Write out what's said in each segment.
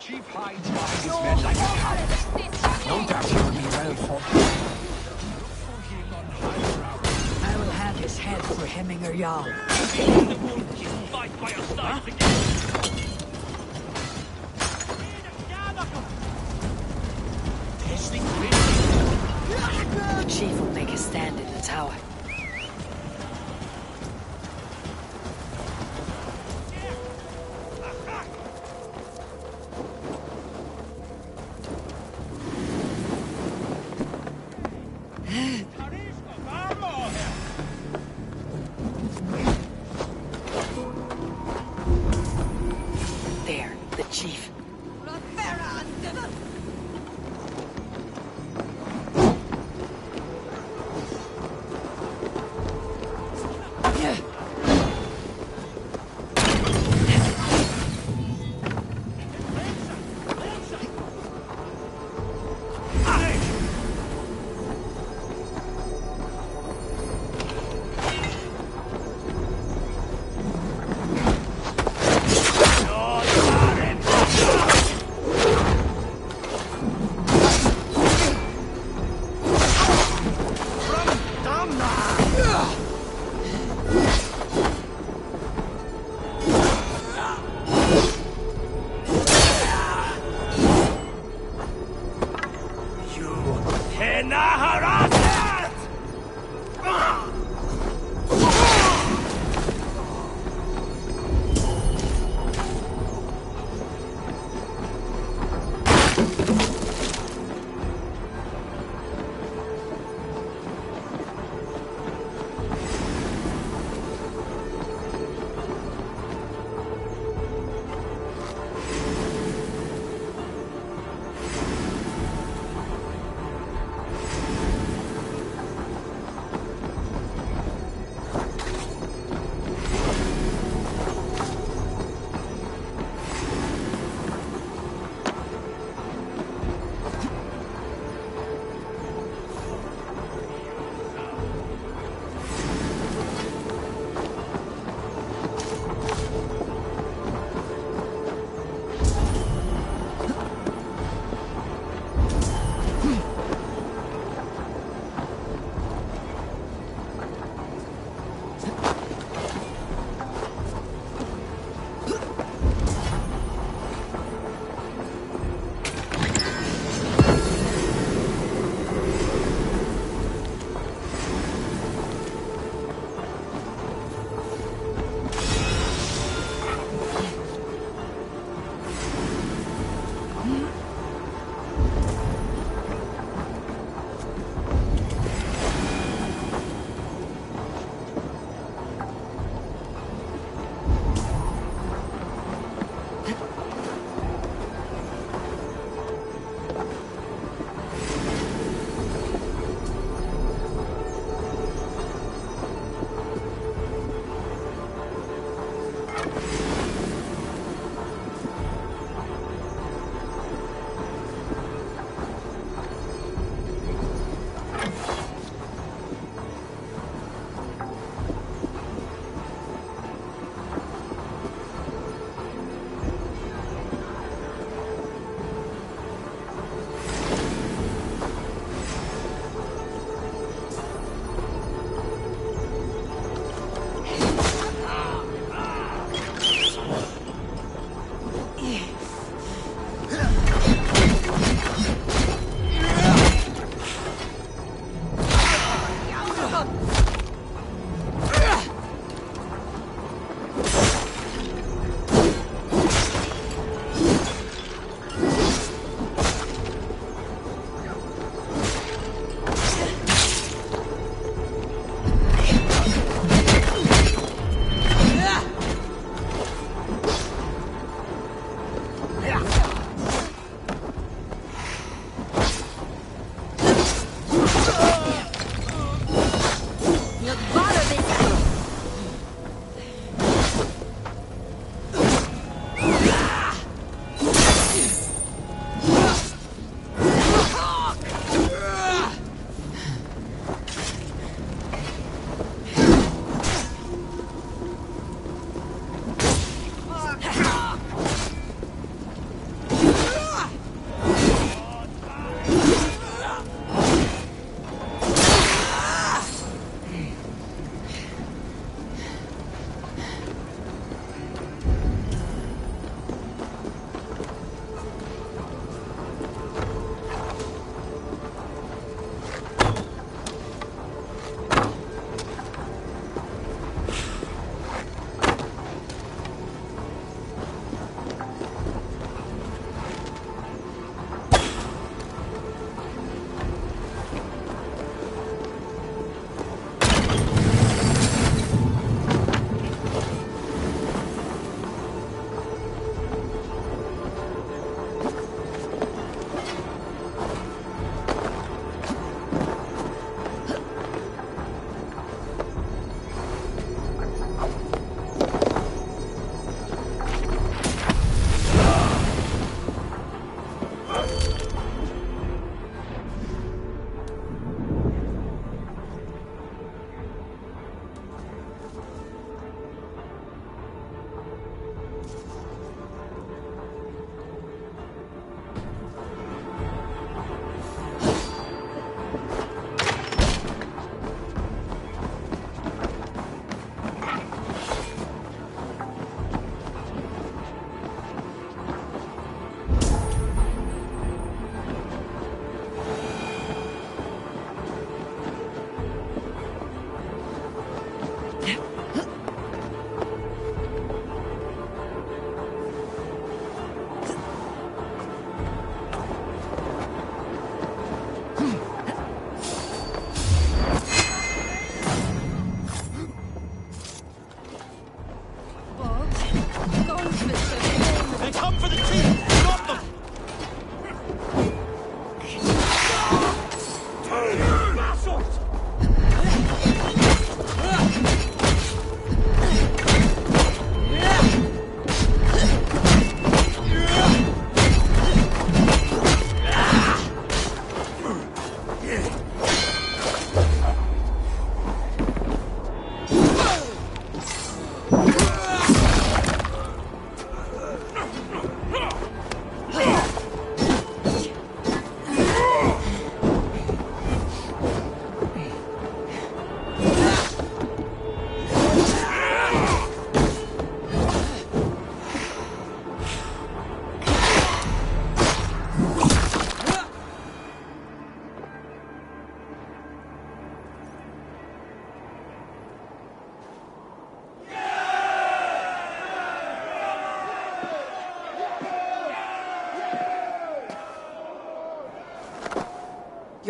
Chief hides behind his men like a coward. No doubt he will be well fought. I will have his head for Hemminger Jarl. Fight by your side again. The chief will make a stand in the tower. There, the chief.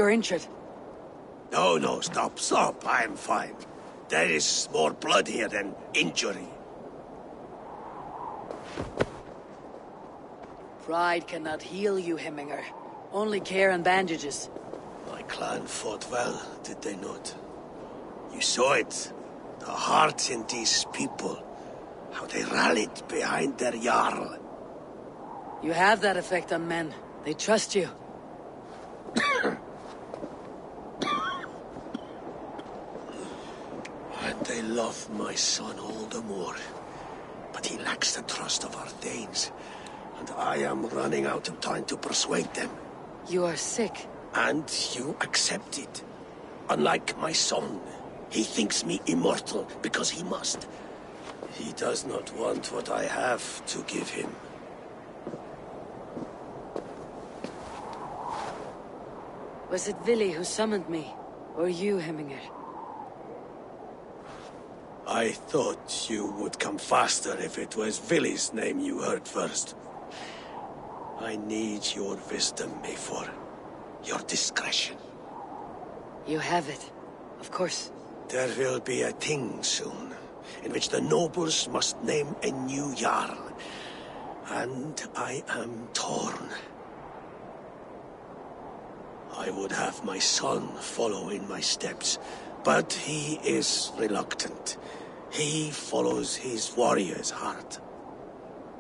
You're injured. No, no, stop, stop. I'm fine. There is more blood here than injury. Pride cannot heal you, Hemminger. Only care and bandages. My clan fought well, did they not? You saw it. The heart in these people. How they rallied behind their Jarl. You have that effect on men. They trust you. And they love my son all the more. But he lacks the trust of our Danes. And I am running out of time to persuade them. You are sick. And you accept it. Unlike my son, he thinks me immortal because he must. He does not want what I have to give him. Was it Vili who summoned me? Or you, Hemminger? I thought you would come faster if it was Vili's name you heard first. I need your wisdom, Mayfor. Your discretion. You have it. Of course. There will be a thing soon, in which the nobles must name a new Jarl. And I am torn. I would have my son follow in my steps, but he is reluctant. He follows his warrior's heart.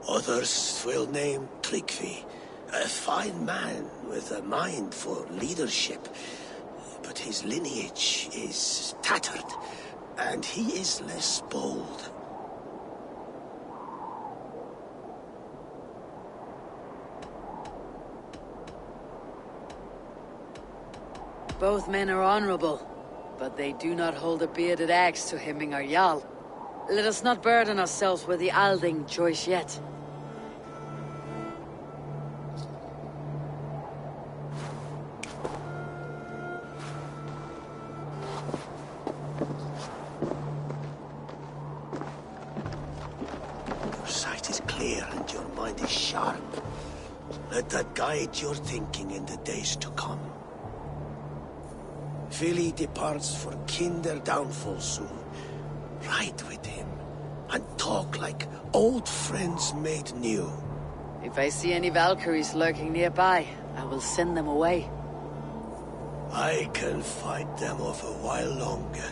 Others will name Tryggvi, a fine man with a mind for leadership. But his lineage is tattered, and he is less bold. Both men are honorable, but they do not hold a bearded axe to Hemminger Jarl. Let us not burden ourselves with the Alding choice yet. Your sight is clear and your mind is sharp. Let that guide your thinking in the days to come. Vili departs for Kinder downfall soon. Ride with him, and talk like old friends made new. If I see any Valkyries lurking nearby, I will send them away. I can fight them off a while longer.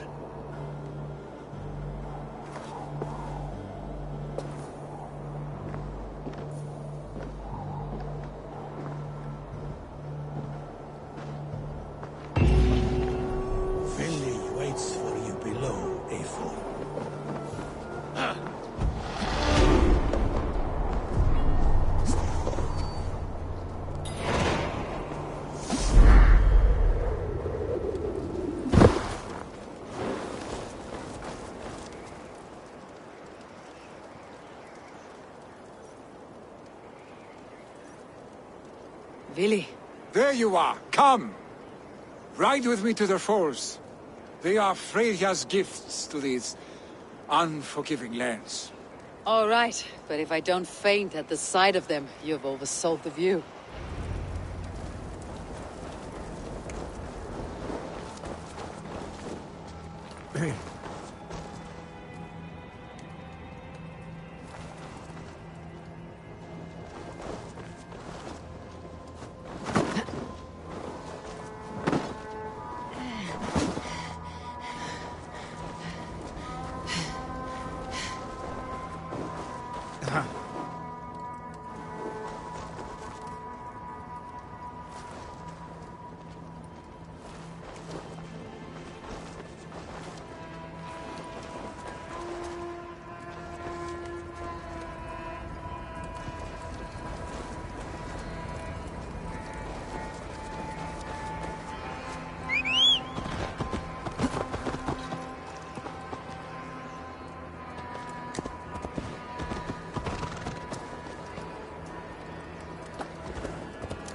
Vili waits for you below, A4. Vili. There you are. Come. Ride with me to the falls. They are Freya's gifts to these unforgiving lands. All right, but if I don't faint at the sight of them, you've oversold the view.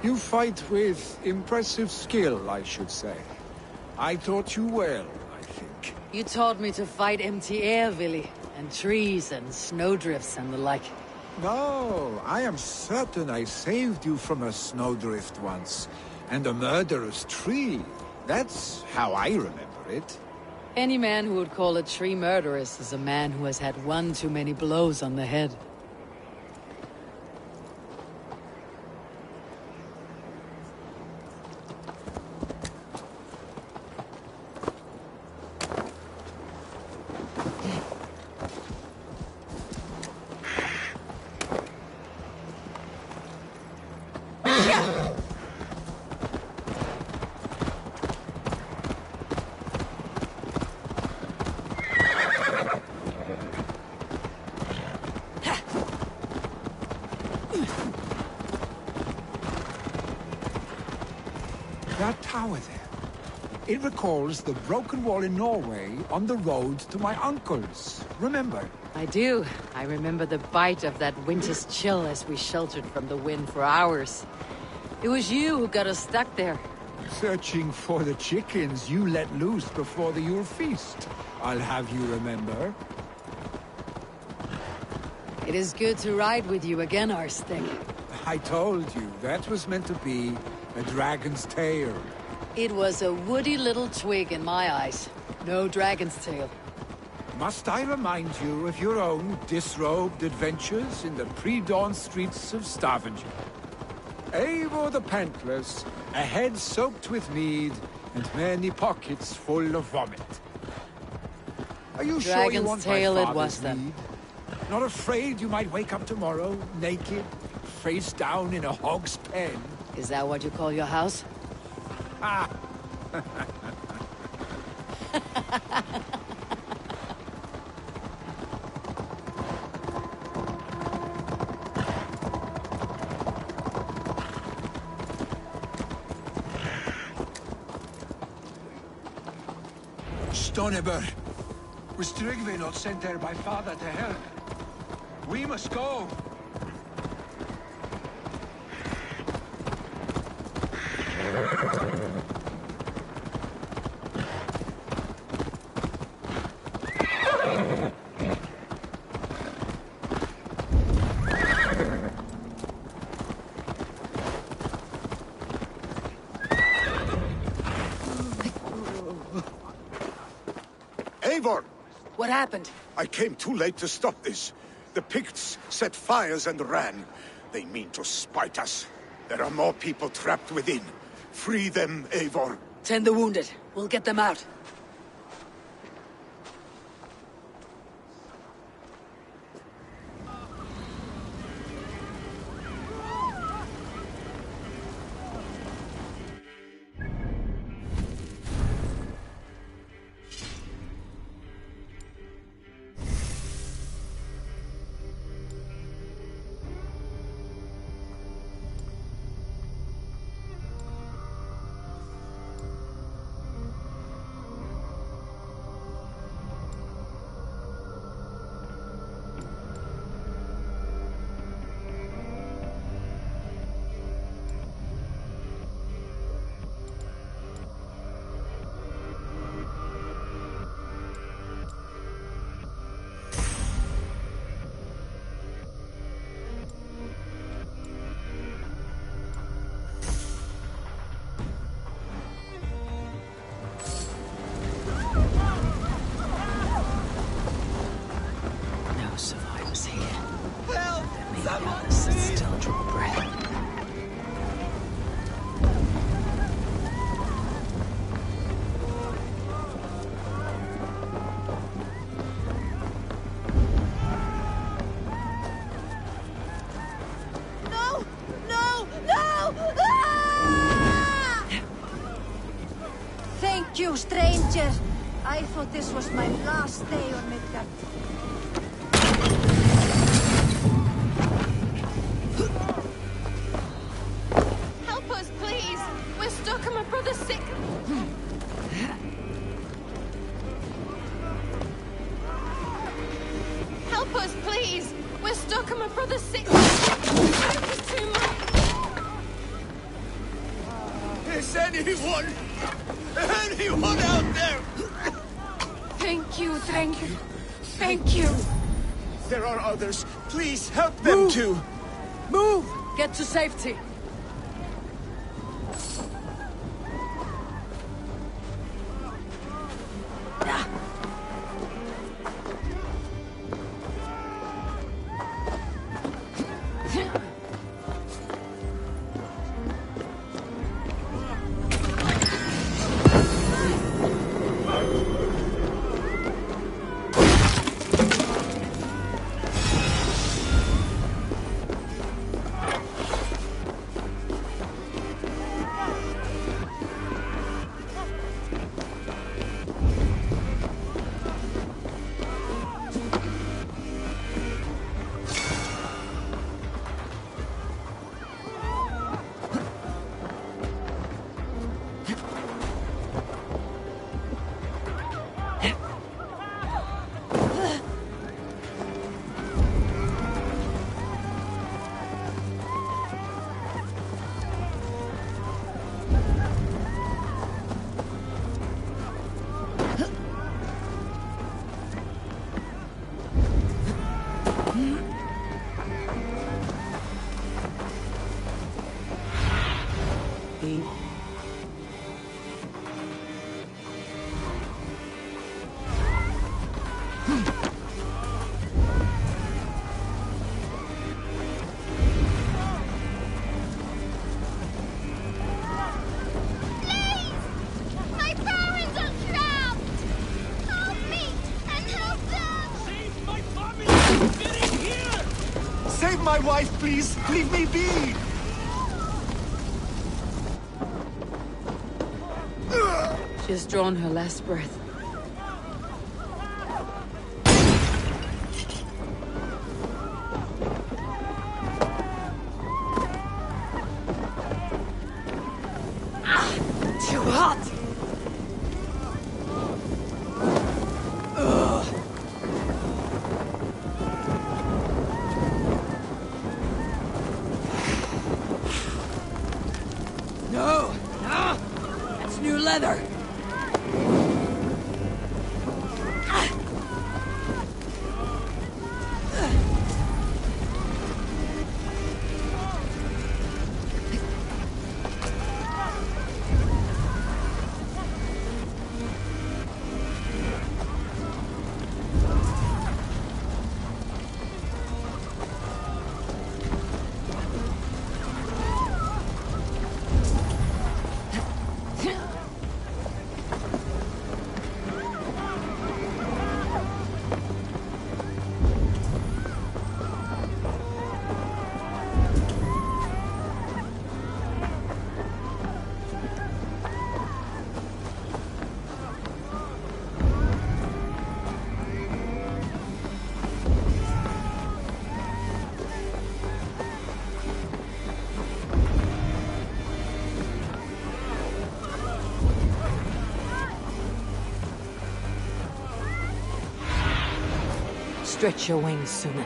You fight with impressive skill, I should say. I taught you well, I think. You taught me to fight empty air, Vili, and trees and snowdrifts and the like. No, I am certain I saved you from a snowdrift once. and a murderous tree. That's how I remember it. Any man who would call a tree murderous is a man who has had one too many blows on the head. That tower there. It recalls the broken wall in Norway on the road to my uncle's. Remember? I do. I remember the bite of that winter's chill as we sheltered from the wind for hours. It was you who got us stuck there. Searching for the chickens you let loose before the Yule feast. I'll have you remember. It is good to ride with you again, Arstig. I told you, that was meant to be a dragon's tail. It was a woody little twig in my eyes. No dragon's tail. Must I remind you of your own disrobed adventures in the pre-dawn streets of Stavanger? Eivor the Pantless, a head soaked with mead, and many pockets full of vomit. Are you sure you Dragon's want tail my it father's was then. mead? Not afraid you might wake up tomorrow, naked, face down in a hog's pen? Is that what you call your house? Ah! Stoneber, was Tryggve not sent there by father to help? We must go. Eivor! What happened? I came too late to stop this. The Picts set fires and ran. They mean to spite us. There are more people trapped within. Free them, Eivor. Tend the wounded. We'll get them out. No survivors here. Help! There may be others that still draw breath. No! No! No! Ah! Thank you, stranger. I thought this was my last day on Midgard. Help us, please! We're stuck and my brother's sick! Help us, please! We're stuck and my brother's sick! It was too much! Is anyone out there? Thank you, thank you. Thank you! There are others. Please help them too. Move! Get to safety! wife, please! Leave me be! She has drawn her last breath. Too hot! No! No! That's new leather! Stretch your wings, Suman.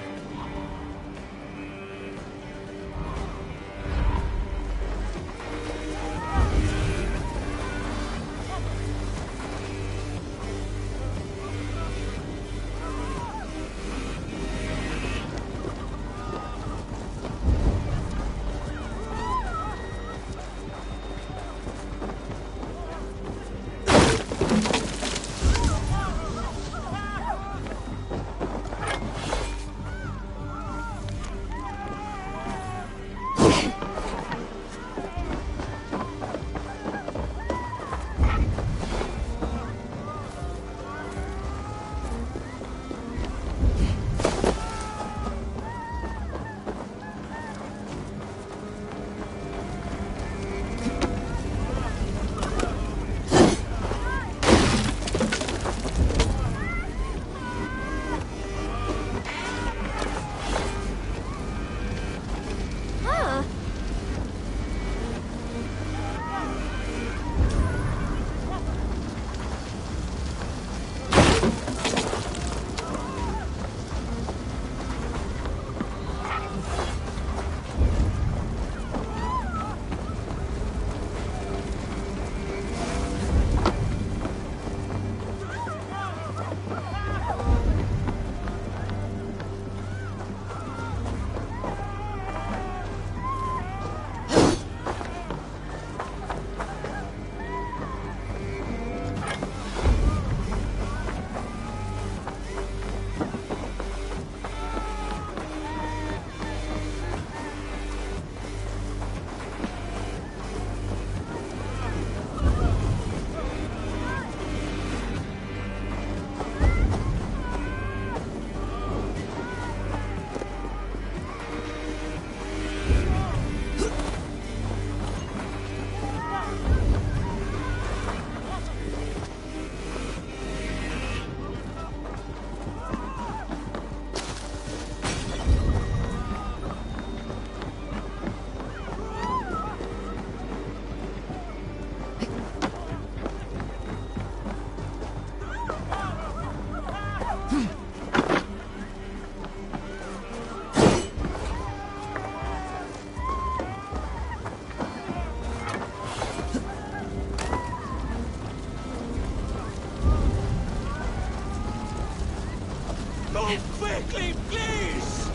Quickly, please!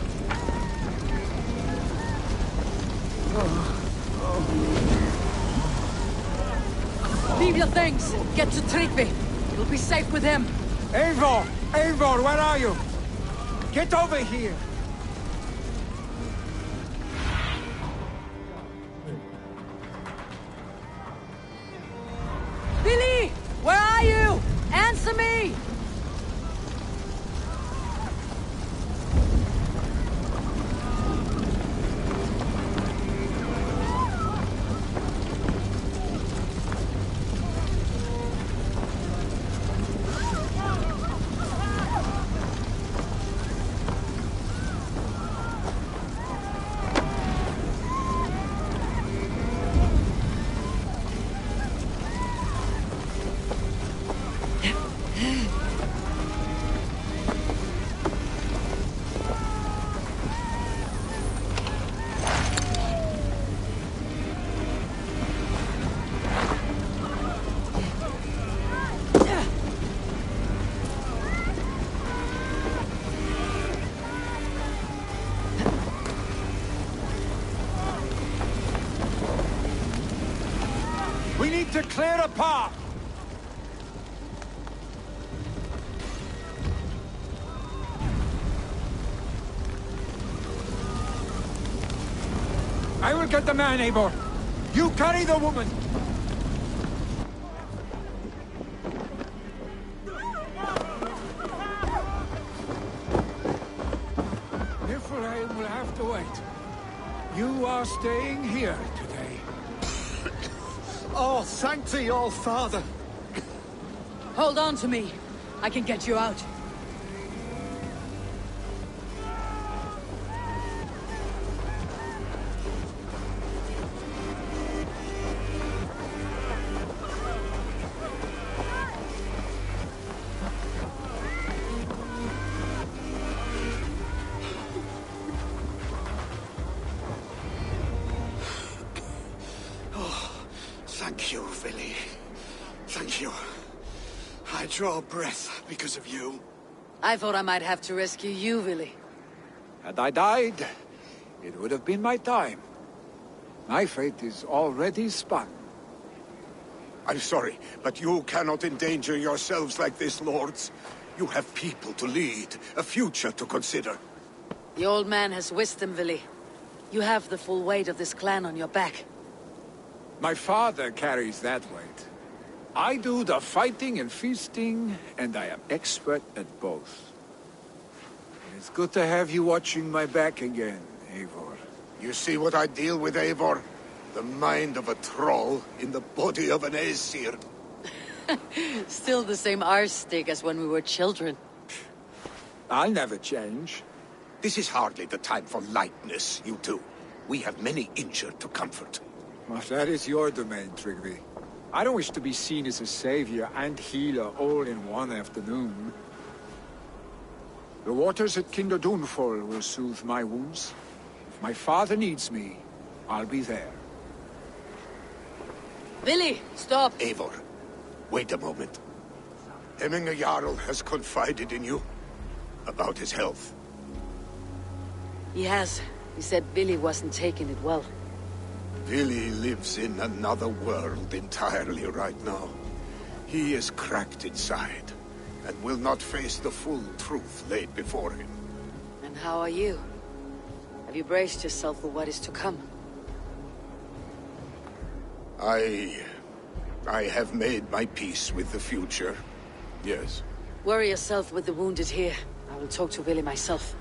Leave your things. Get to Tryggvi. You'll be safe with him. Eivor! Eivor, where are you? Get over here! Billy! Where are you? Answer me! need to clear a path! I will get the man, Eivor. You carry the woman. Niflheim will have to wait. You are staying here today. Oh, thank thee, all father. Hold on to me. I can get you out. Thank you, Vili. Thank you. I draw breath because of you. I thought I might have to rescue you, Willy. Had I died, it would have been my time. My fate is already spun. I'm sorry, but you cannot endanger yourselves like this, lords. You have people to lead, a future to consider. The old man has wisdom, Willy. You have the full weight of this clan on your back. My father carries that weight. I do the fighting and feasting, and I am expert at both. It's good to have you watching my back again, Eivor. You see what I deal with, Eivor? The mind of a troll in the body of an Aesir. Still the same arse stick as when we were children. I'll never change. This is hardly the time for lightness, you two. We have many injured to comfort. Well, that is your domain, Trigby. I don't wish to be seen as a savior and healer all in one afternoon. The waters at Kinderdunfol will soothe my wounds. If my father needs me, I'll be there. Willy, stop! Eivor, wait a moment. Hemminger Jarl has confided in you about his health. He has. He said Willy wasn't taking it well. Vili lives in another world entirely right now. He is cracked inside, and will not face the full truth laid before him. And how are you? Have you braced yourself for what is to come? I have made my peace with the future, yes. Worry yourself with the wounded here. I will talk to Willy myself.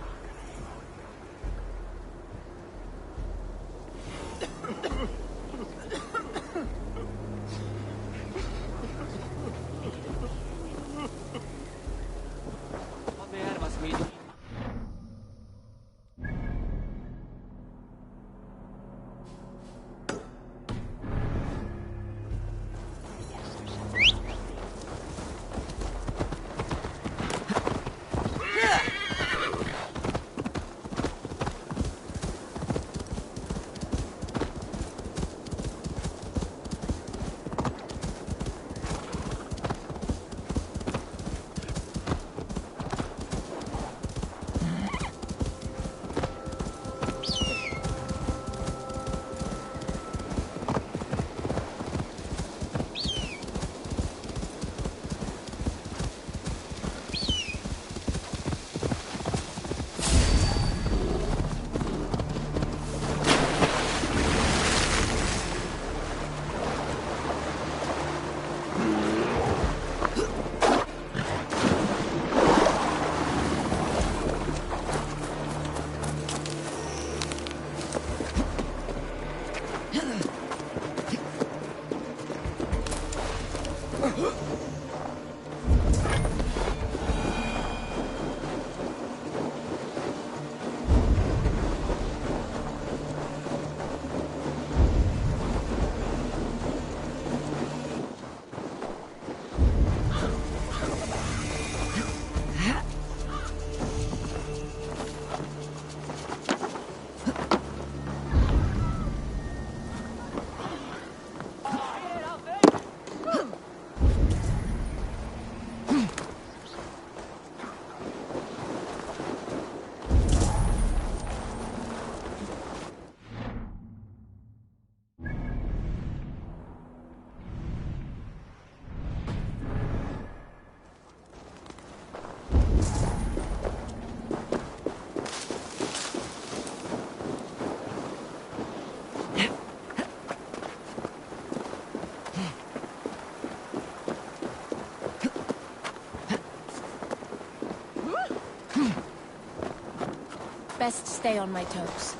best stay on my toes.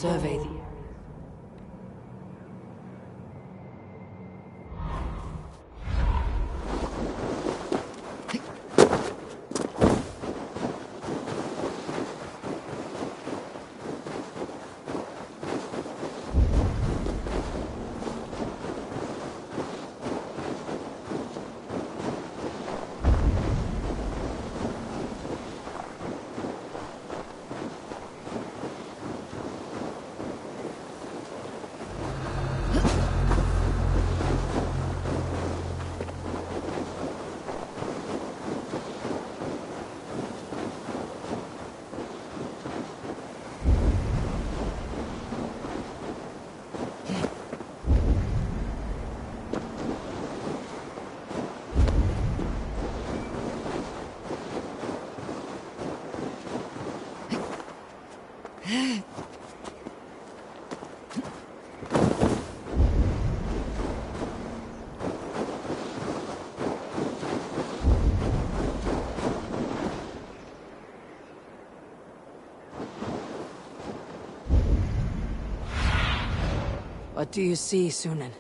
survey the... What do you see, Sunan?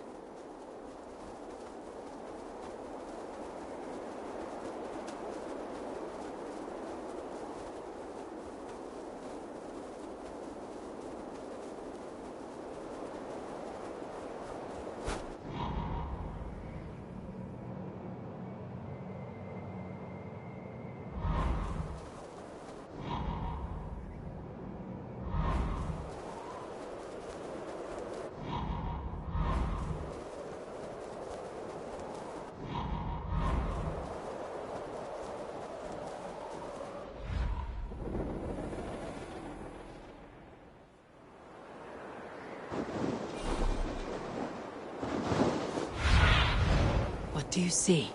What do you see?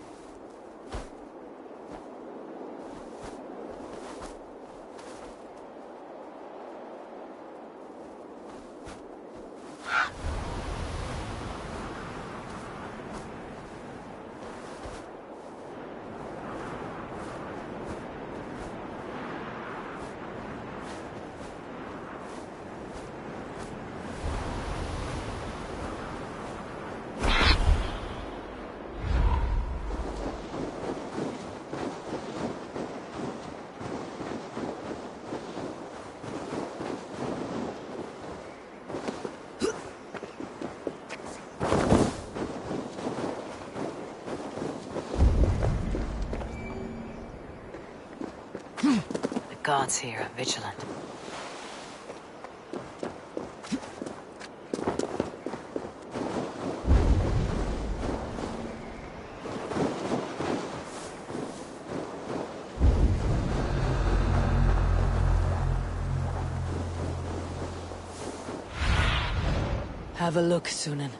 The gods here are vigilant. Have a look, Sunan.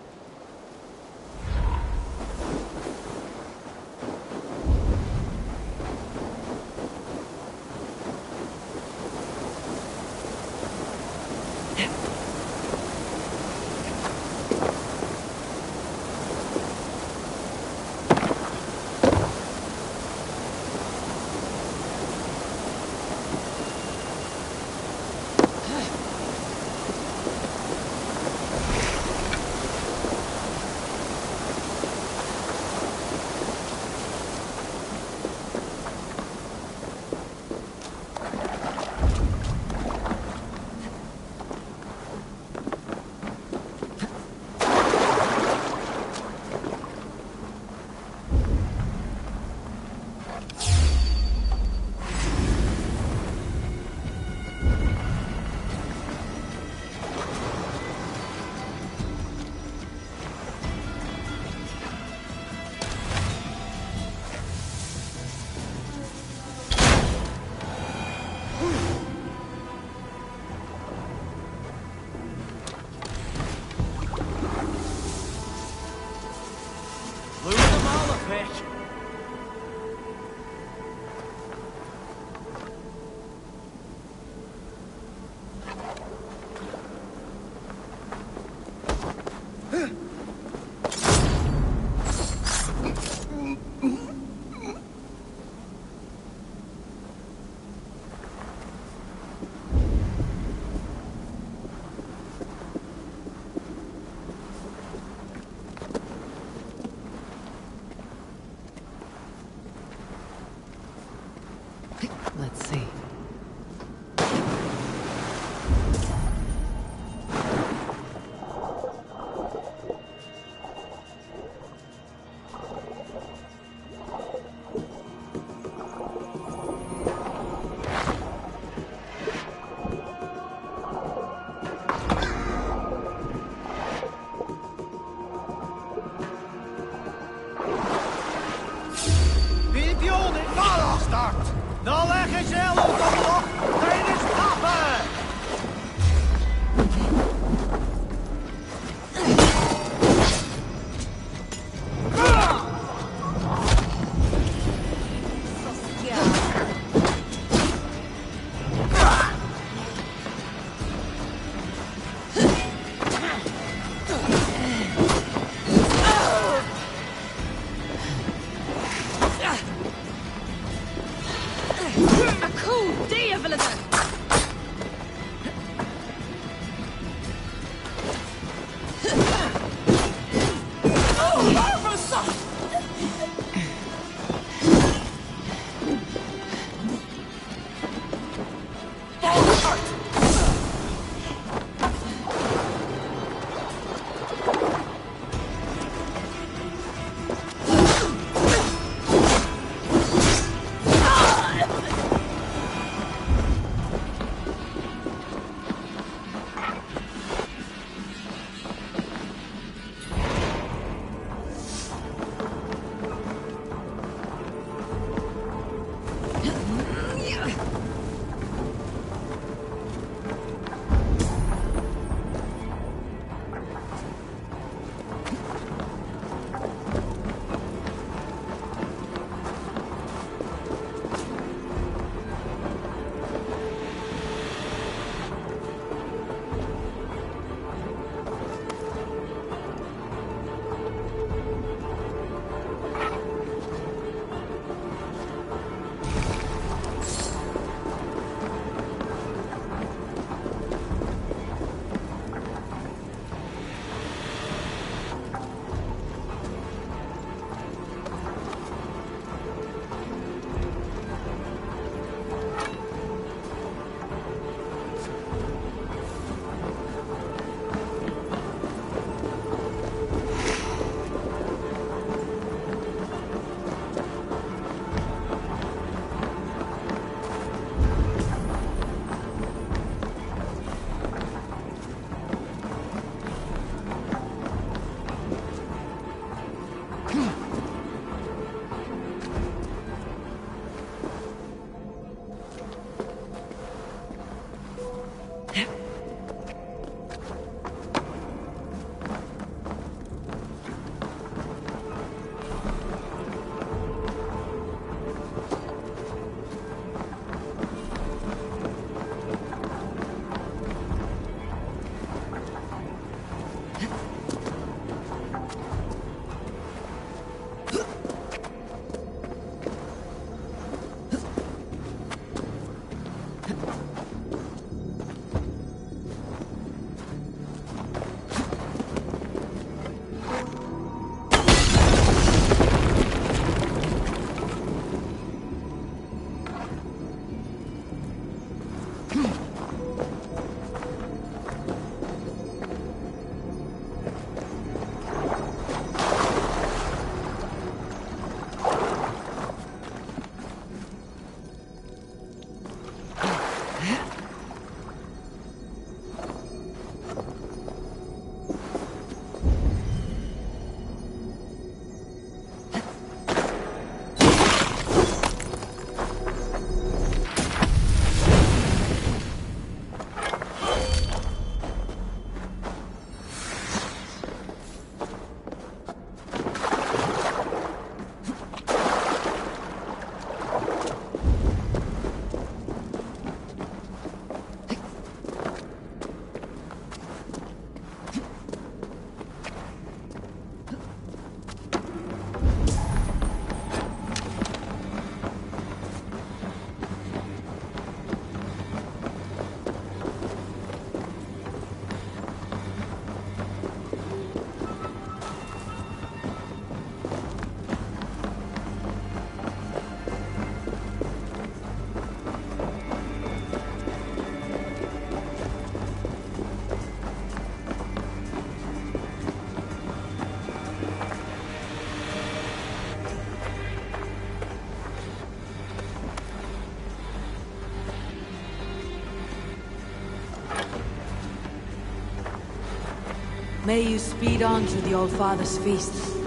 May you speed on to the Old Father's feast.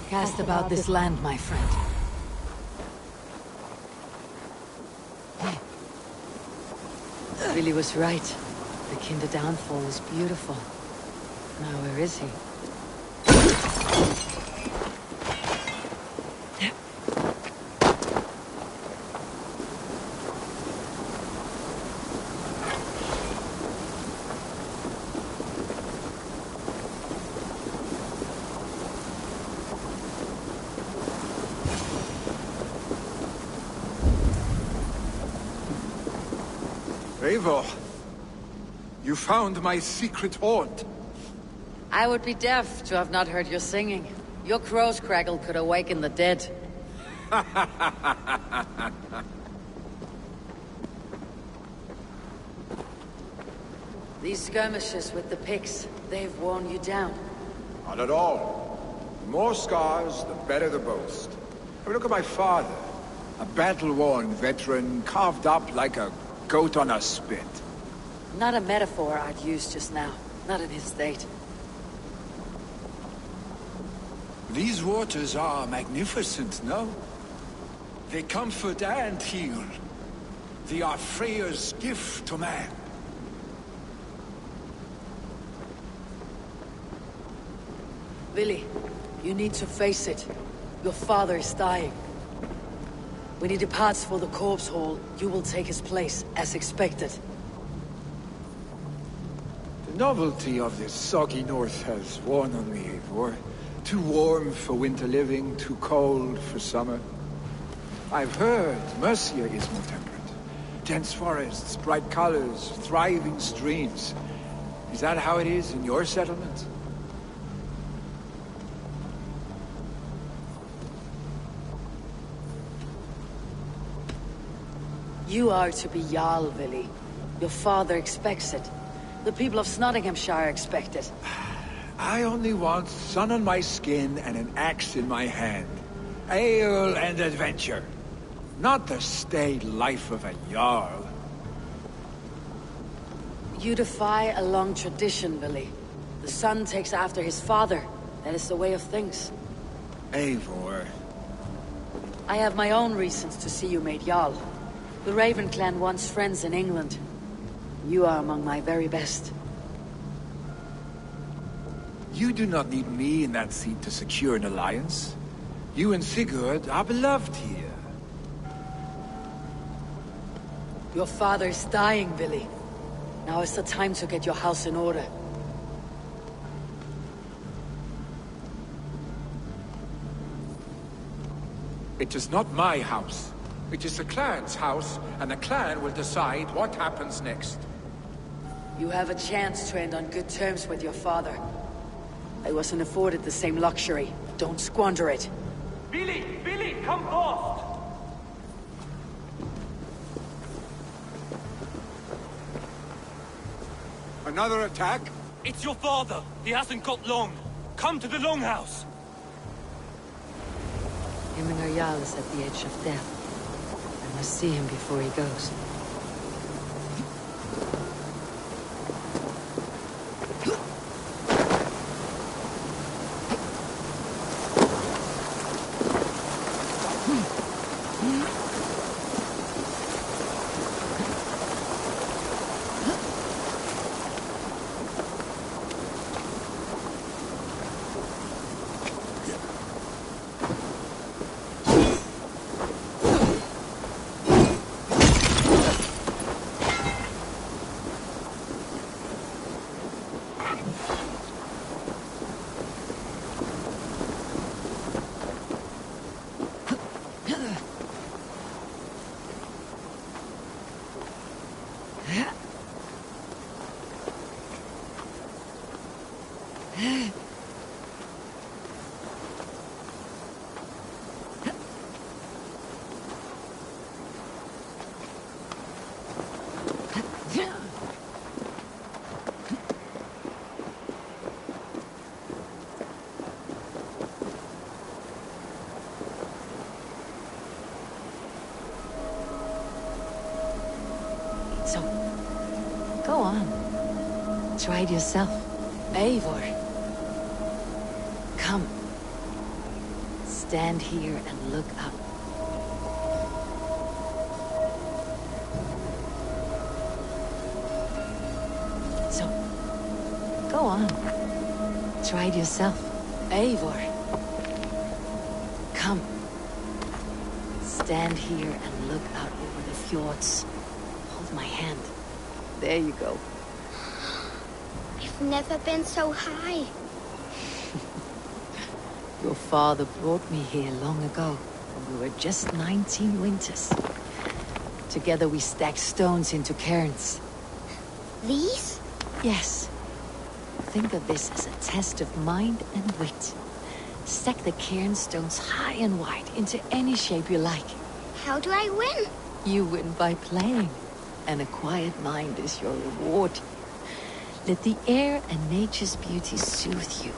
Cast about this land, my friend. Billy was right. The Kinder downfall is beautiful. Now where is he? Eivor, you found my secret haunt. I would be deaf to have not heard your singing. Your crow's crackle could awaken the dead. These skirmishes with the pigs, they've worn you down. Not at all. The more scars, the better the boast. I mean, look at my father. A battle-worn veteran, carved up like a goat on a spit. Not a metaphor I'd use just now. Not in his state. These waters are magnificent, no? They comfort and heal. They are Freya's gift to man. Billy, you need to face it. Your father is dying. When he departs for the corpse hall, you will take his place, as expected. The novelty of this soggy north has worn on me, Eivor. Too warm for winter living, too cold for summer. I've heard Mercia is more temperate. Dense forests, bright colors, thriving streams. Is that how it is in your settlement? You are to be Jarl, Billy. Your father expects it. The people of Nottinghamshire expect it. I only want sun on my skin and an axe in my hand. Ale and adventure. Not the staid life of a Jarl. You defy a long tradition, Billy. The son takes after his father. That is the way of things. Eivor. I have my own reasons to see you made Jarl. The Raven clan wants friends in England. You are among my very best. You do not need me in that seat to secure an alliance. You and Sigurd are beloved here. Your father is dying, Billy. Now is the time to get your house in order. It is not my house. It is the clan's house, and the clan will decide what happens next. You have a chance to end on good terms with your father. I wasn't afforded the same luxury. Don't squander it. Billy! Billy, come fast! Another attack? It's your father. He hasn't got long. Come to the Longhouse. Himmingar Jarl is at the edge of death. I must see him before he goes. So, go on. Try it yourself. Eivor. Come. Stand here and look up. So, go on. Try it yourself. Eivor. Come. Stand here and look out over the fjords. Hold my hand. There you go. I've never been so high. Your father brought me here long ago, when we were just 19 winters. Together we stacked stones into cairns. These? Yes. Think of this as a test of mind and wit. Stack the cairn stones high and wide into any shape you like. How do I win? You win by playing, and a quiet mind is your reward. Let the air and nature's beauty soothe you.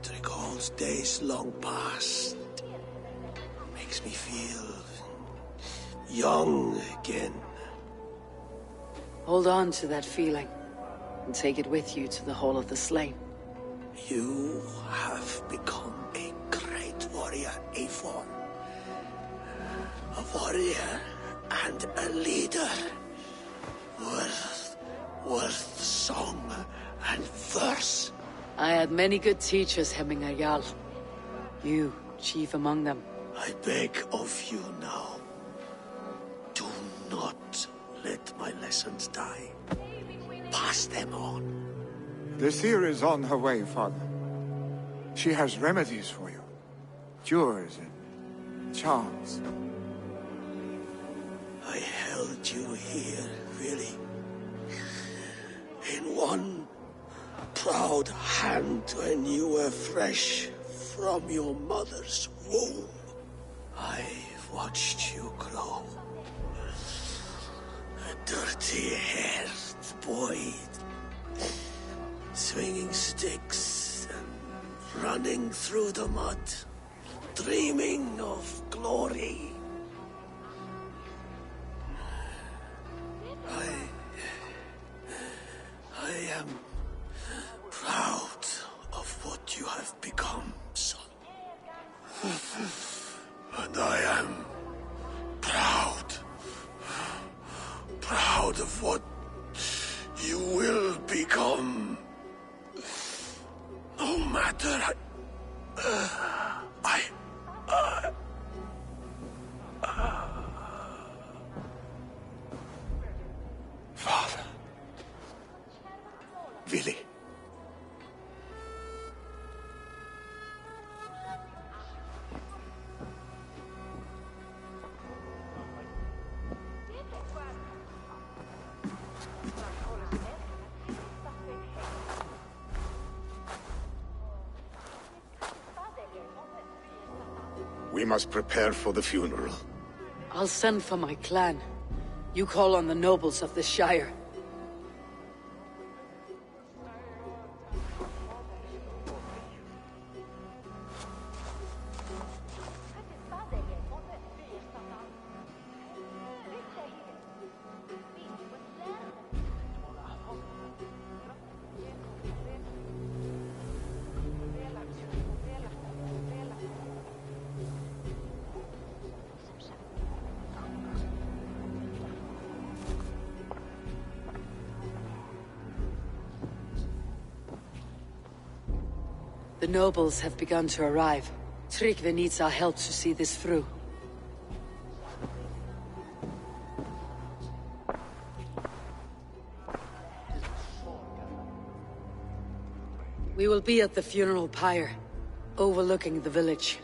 It recalls days long past. Makes me feel young again. Hold on to that feeling, and take it with you to the Hall of the Slain. You have become a great warrior, Avon. A warrior and a leader. Worth song and verse. I had many good teachers, Hemingayal. You, chief among them. I beg of you now, do not let my lessons die. Pass them on. The seer is on her way, Father. She has remedies for you. Cures and charms. I held you here, really. In one proud hand when you were fresh from your mother's womb. I watched you grow. A dirty-haired boy, swinging sticks and running through the mud, dreaming of glory. I am proud of what you have become, son. And I am proud of what you will become. No matter Father. Willy. We must prepare for the funeral. I'll send for my clan. You call on the nobles of the Shire. The nobles have begun to arrive. Tryggve needs our help to see this through. We will be at the funeral pyre, overlooking the village.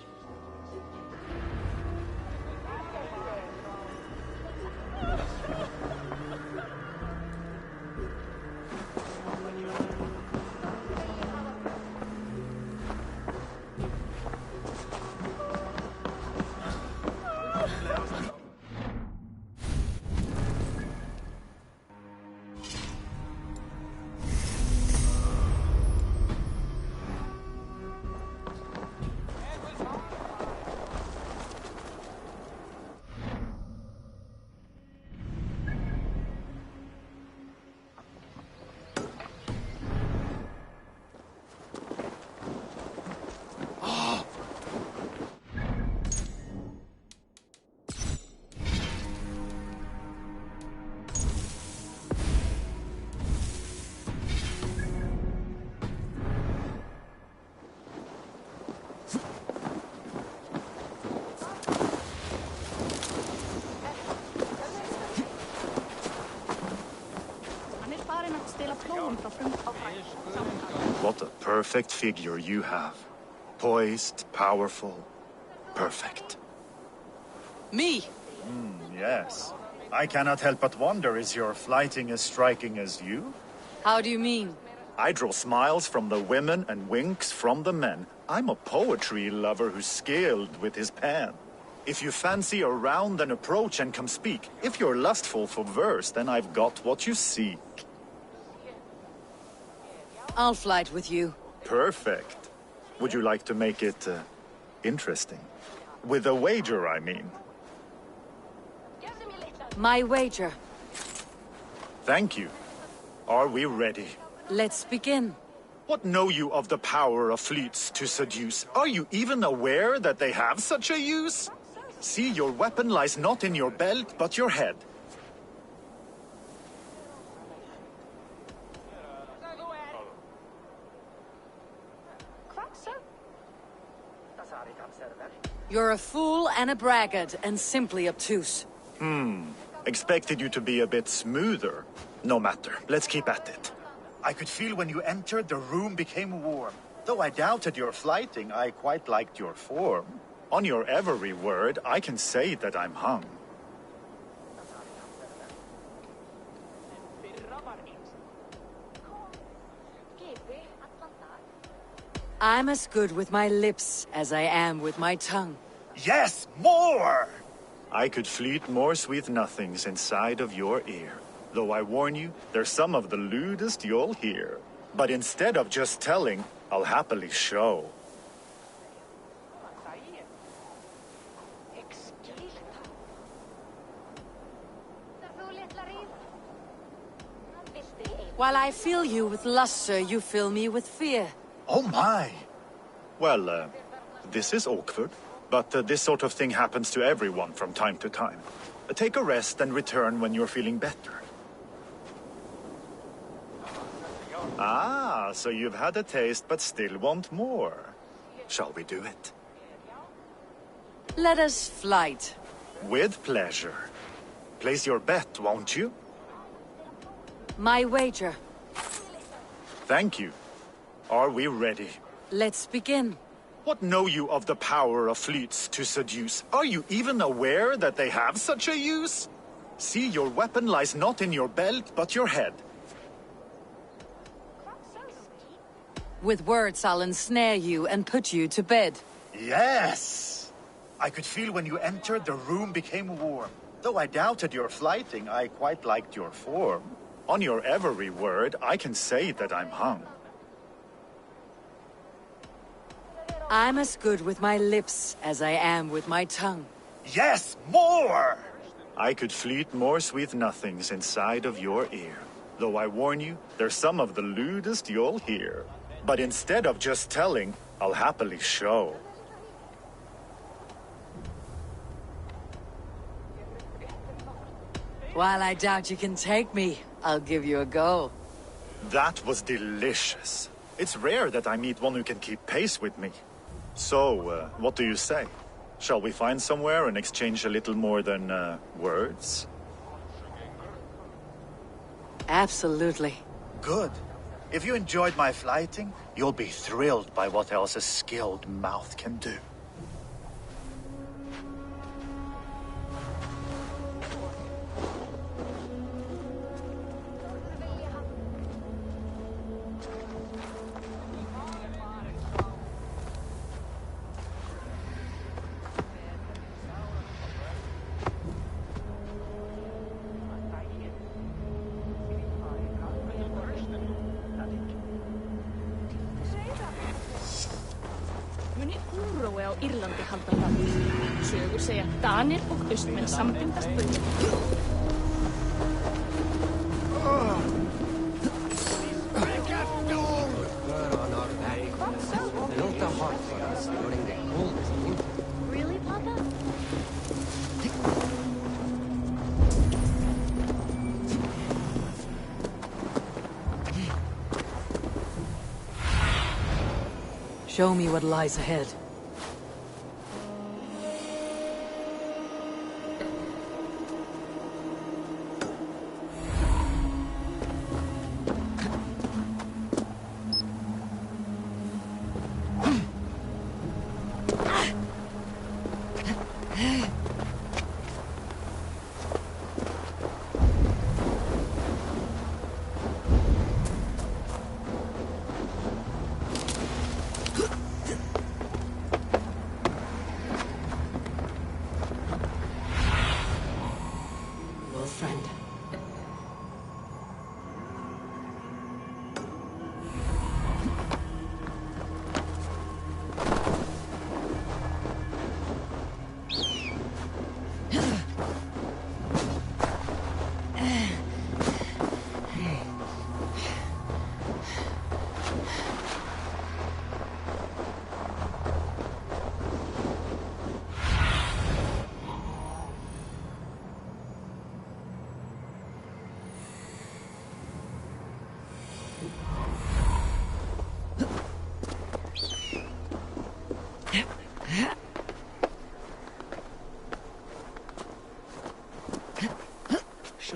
What a perfect figure you have. Poised, powerful, perfect. Me? Yes. I cannot help but wonder, is your flighting as striking as you? How do you mean? I draw smiles from the women and winks from the men. I'm a poetry lover who's skilled with his pen. If you fancy a round, then approach and come speak. If you're lustful for verse, then I've got what you seek. I'll flight with you. Perfect. Would you like to make it interesting? With a wager, I mean. My wager. Thank you. Are we ready? Let's begin. What know you of the power of fleets to seduce? Are you even aware that they have such a use? See, your weapon lies not in your belt, but your head. You're a fool and a braggart, and simply obtuse. Expected you to be a bit smoother. No matter, let's keep at it. I could feel when you entered, the room became warm. Though I doubted your flighting, I quite liked your form. On your every word, I can say that I'm hung. I'm as good with my lips as I am with my tongue. Yes, more! I could fleet more sweet nothings inside of your ear. Though I warn you, they're some of the lewdest you'll hear. But instead of just telling, I'll happily show. While I fill you with luster, you fill me with fear. Oh my! Well, this is awkward, but this sort of thing happens to everyone from time to time. Take a rest and return when you're feeling better. Ah, so you've had a taste but still want more. Shall we do it? Let us flight. With pleasure. Place your bet, won't you? My wager. Thank you. Are we ready? Let's begin. What know you of the power of fleets to seduce? Are you even aware that they have such a use? See, your weapon lies not in your belt, but your head. With words I'll ensnare you and put you to bed. Yes! I could feel when you entered, the room became warm. Though I doubted your flighting, I quite liked your form. On your every word, I can say that I'm hung. I'm as good with my lips as I am with my tongue. Yes, more! I could fleet more sweet nothings inside of your ear. Though I warn you, they're some of the lewdest you'll hear. But instead of just telling, I'll happily show. While I doubt you can take me, I'll give you a go. That was delicious. It's rare that I meet one who can keep pace with me. So, what do you say? Shall we find somewhere and exchange a little more than, words? Absolutely. Good. If you enjoyed my flighting, you'll be thrilled by what else a skilled mouth can do. Muni úrói á Írlandi halda það. Sögur segja Danir og Austmenn sambindast bundin. Really, Papa? Show me what lies ahead.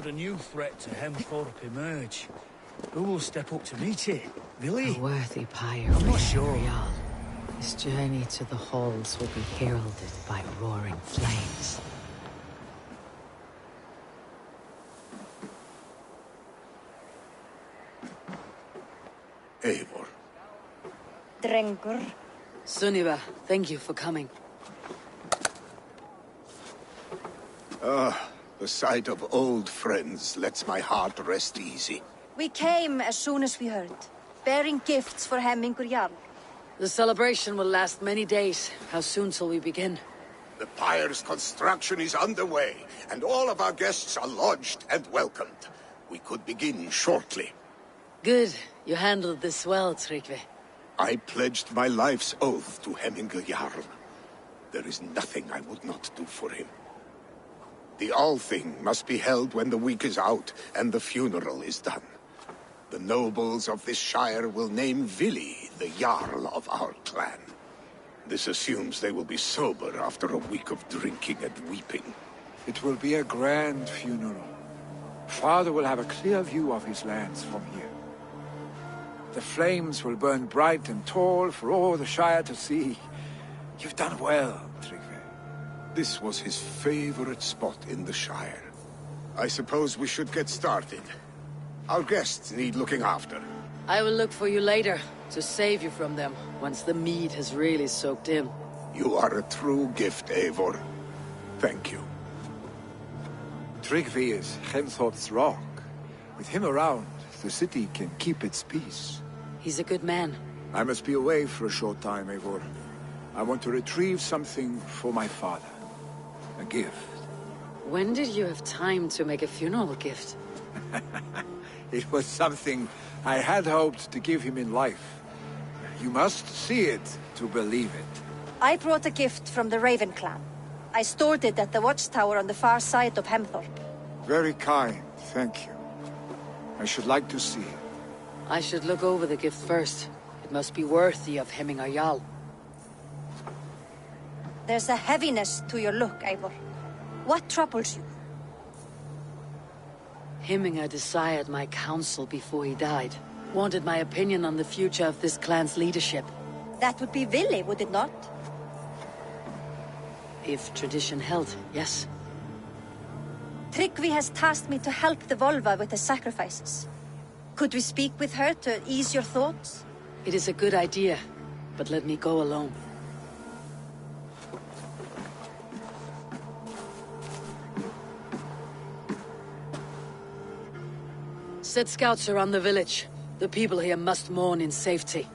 a new threat to Hemthorpe emerge, who will step up to meet it? Really? A worthy pyre. I'm not sure. His journey to the halls will be heralded by roaring flames. Eivor. Drengur. Sunniva, thank you for coming. The sight of old friends lets my heart rest easy. We came as soon as we heard, bearing gifts for Hemmingur Jarl. The celebration will last many days. How soon till we begin? The pyre's construction is underway, and all of our guests are lodged and welcomed. We could begin shortly. Good. You handled this well, Tryggvi. I pledged my life's oath to Hemmingur Jarl. There is nothing I would not do for him. The Althing must be held when the week is out and the funeral is done. The nobles of this shire will name Vili the Jarl of our clan. This assumes they will be sober after a week of drinking and weeping. It will be a grand funeral. Father will have a clear view of his lands from here. The flames will burn bright and tall for all the Shire to see. You've done well, Tryggvi. This was his favorite spot in the Shire. I suppose we should get started. Our guests need looking after. I will look for you later, to save you from them, once the mead has really soaked in. You are a true gift, Eivor. Thank you. Tryggvi is Hemthorpe's rock. With him around, the city can keep its peace. He's a good man. I must be away for a short time, Eivor. I want to retrieve something for my father. A gift. When did you have time to make a funeral gift? It was something I had hoped to give him in life. You must see it to believe it. I brought a gift from the Raven clan. I stored it at the watchtower on the far side of Hemthorpe. Very kind, thank you. I should like to see it. I should look over the gift first. It must be worthy of Hemmingur Jarl. There's a heaviness to your look, Eivor. What troubles you? Hemmingur desired my counsel before he died. Wanted my opinion on the future of this clan's leadership. That would be Vili, would it not? If tradition held, yes. Tryggvi has tasked me to help the Volva with the sacrifices. Could we speak with her to ease your thoughts? It is a good idea, but let me go alone. Set scouts around the village. The people here must mourn in safety.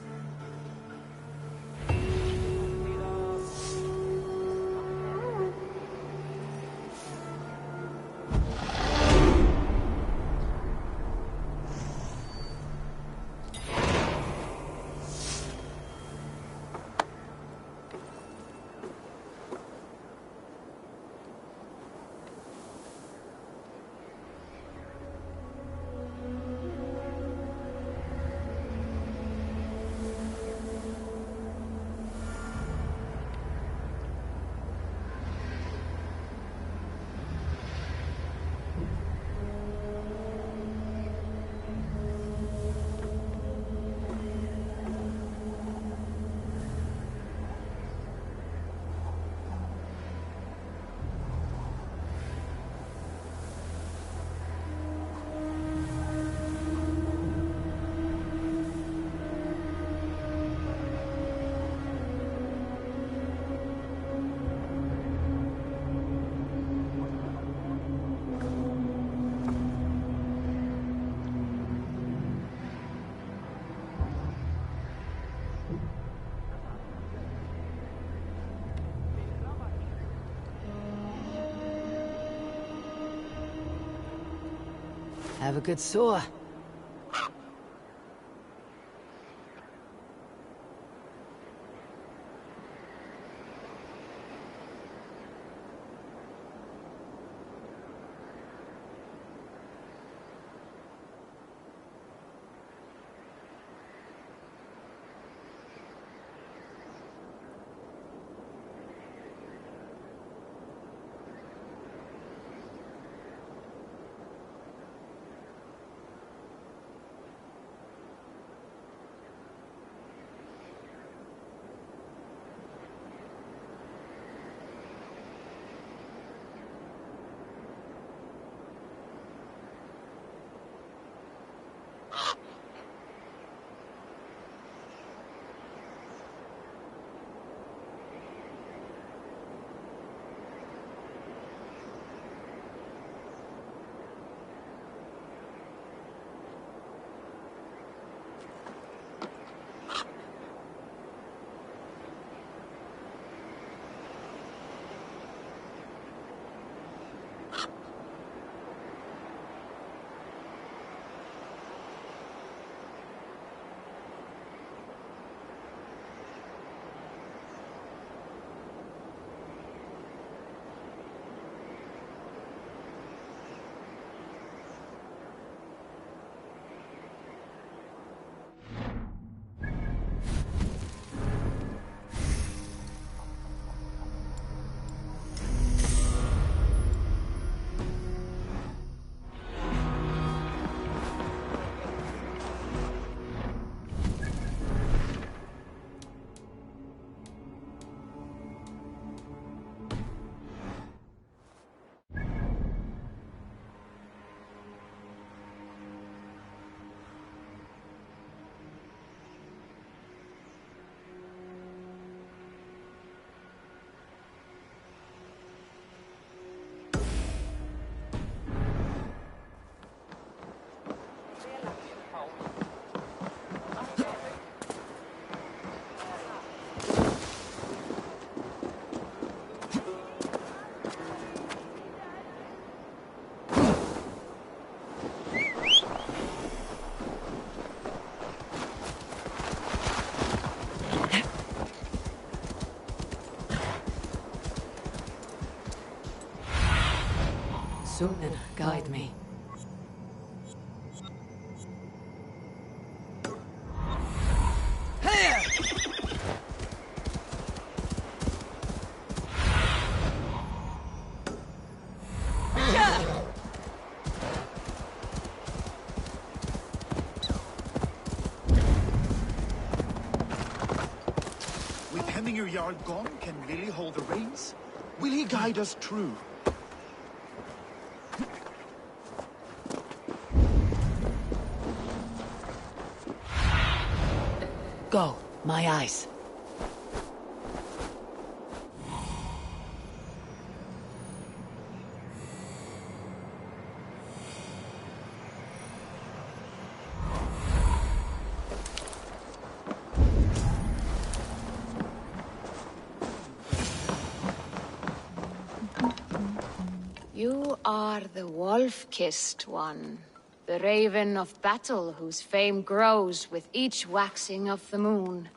Have a good soar. Sunan, guide me. With Hemminger Jarl gone, can Lily hold the reins? Will he guide us true? Go, my eyes. You are the wolf-kissed one. The raven of battle whose fame grows with each waxing of the moon.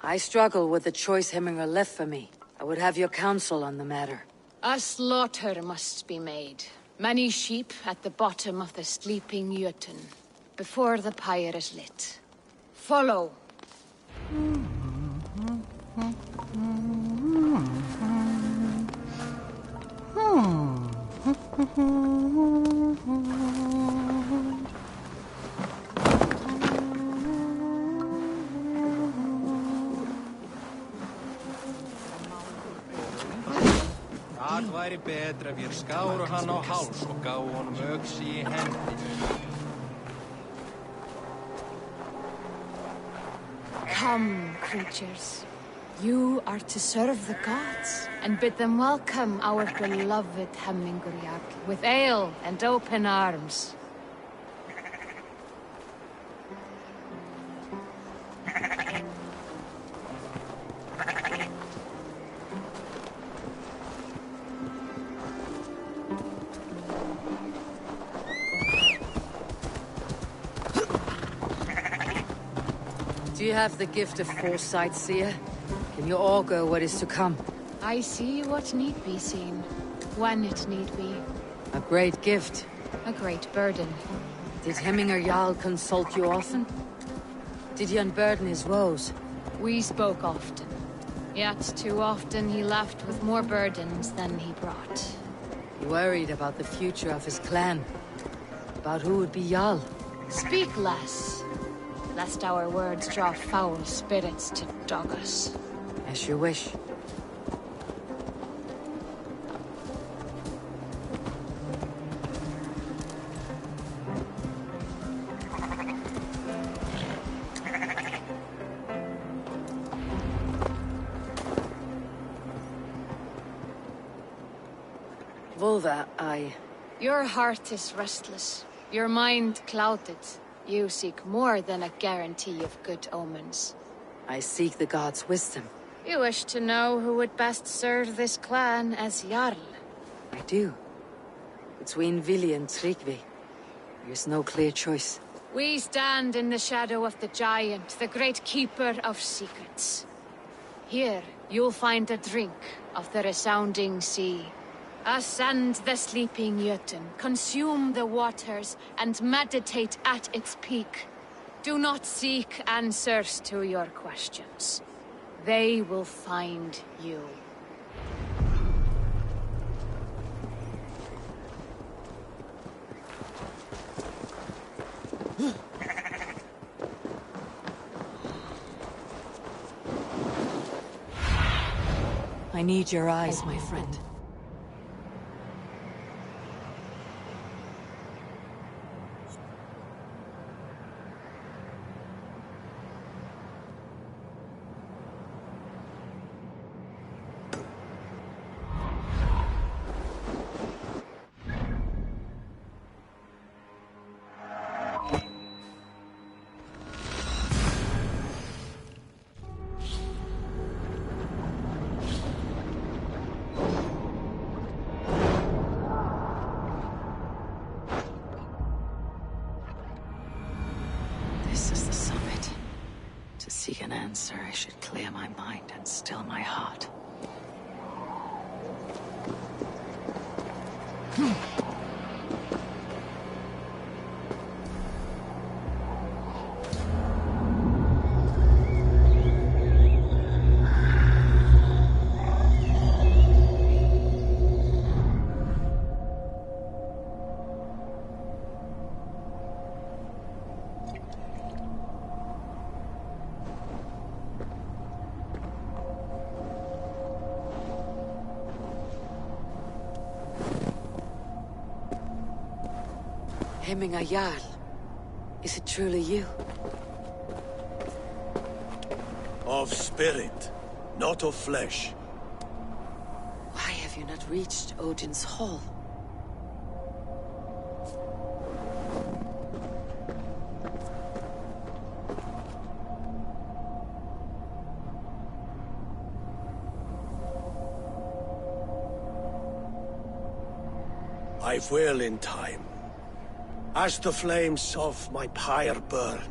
I struggle with the choice Hemminger left for me. I would have your counsel on the matter. A slaughter must be made. Many sheep at the bottom of the sleeping Jötun, before the pyre is lit. Follow. Það væri betra ef ég skáru hann á háls og gáfu honum öxi í hendi. Come, creatures. You are to serve the gods, and bid them welcome our beloved Hemminger Jarl with ale and open arms. Do you have the gift of foresight, seer? Can you augur what is to come? I see what need be seen, when it need be. A great gift. A great burden. Did Hemminger Jarl consult you often? Did he unburden his woes? We spoke often. Yet too often he left with more burdens than he brought. He worried about the future of his clan. About who would be Jarl. Speak less, lest our words draw foul spirits to dog us. As you wish. Volva, Your heart is restless, your mind clouded. You seek more than a guarantee of good omens. I seek the gods' wisdom. You wish to know who would best serve this clan as Jarl. I do. Between Vili and Tryggvi, there is no clear choice. We stand in the shadow of the giant, the great keeper of secrets. Here, you'll find a drink of the resounding sea. Ascend the sleeping Jötun, consume the waters, and meditate at its peak. Do not seek answers to your questions. They will find you. I need your eyes, my friend. This is the summit. To seek an answer, I should clear my mind and still my heart. Hemminga Jarl. Is it truly you? Of spirit, not of flesh. Why have you not reached Odin's Hall? I will in time. As the flames of my pyre burn,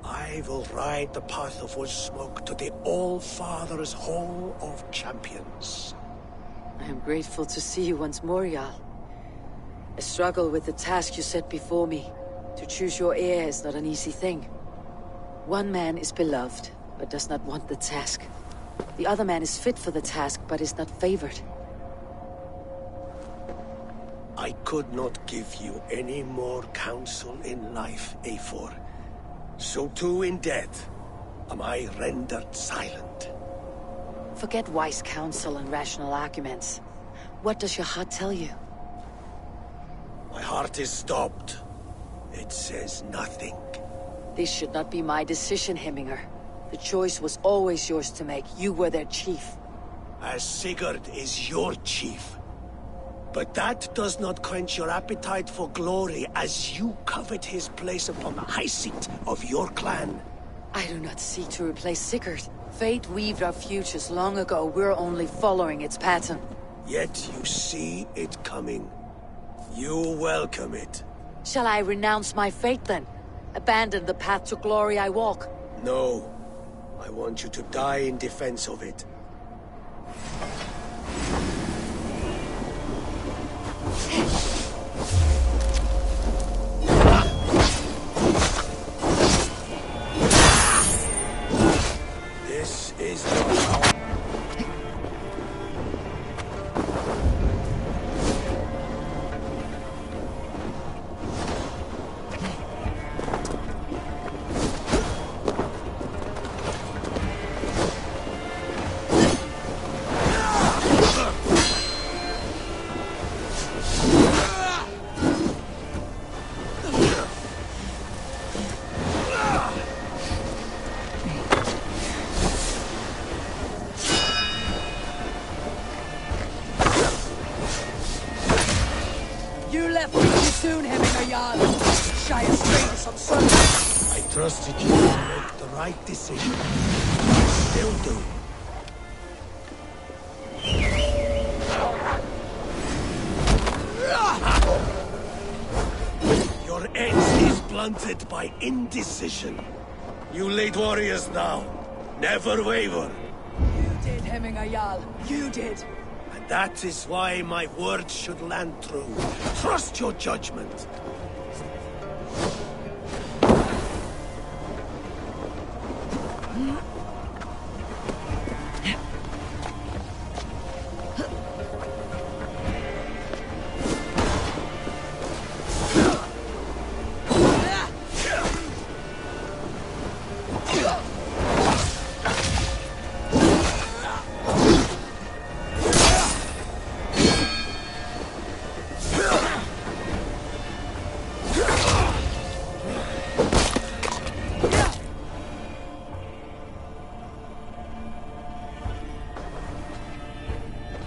I will ride the path of Smoke to the All-Father's Hall of Champions. I am grateful to see you once more, Jarl. A struggle with the task you set before me. To choose your heir is not an easy thing. One man is beloved, but does not want the task. The other man is fit for the task, but is not favored. I could not give you any more counsel in life, Eivor. So too in death am I rendered silent. Forget wise counsel and rational arguments. What does your heart tell you? My heart is stopped. It says nothing. This should not be my decision, Hemminger. The choice was always yours to make. You were their chief. As Sigurd is your chief. But that does not quench your appetite for glory as you covet his place upon the high seat of your clan. I do not seek to replace Sigurd. Fate weaved our futures long ago. We're only following its pattern. Yet you see it coming. You welcome it. Shall I renounce my fate then? Abandon the path to glory I walk? No. I want you to die in defense of it. This is not how... I trusted you to make the right decision. I still do. Your edge is blunted by indecision. You late warriors now. Never waver. You did, Hemminger Jarl. You did. And that is why my words should land true. Trust your judgment.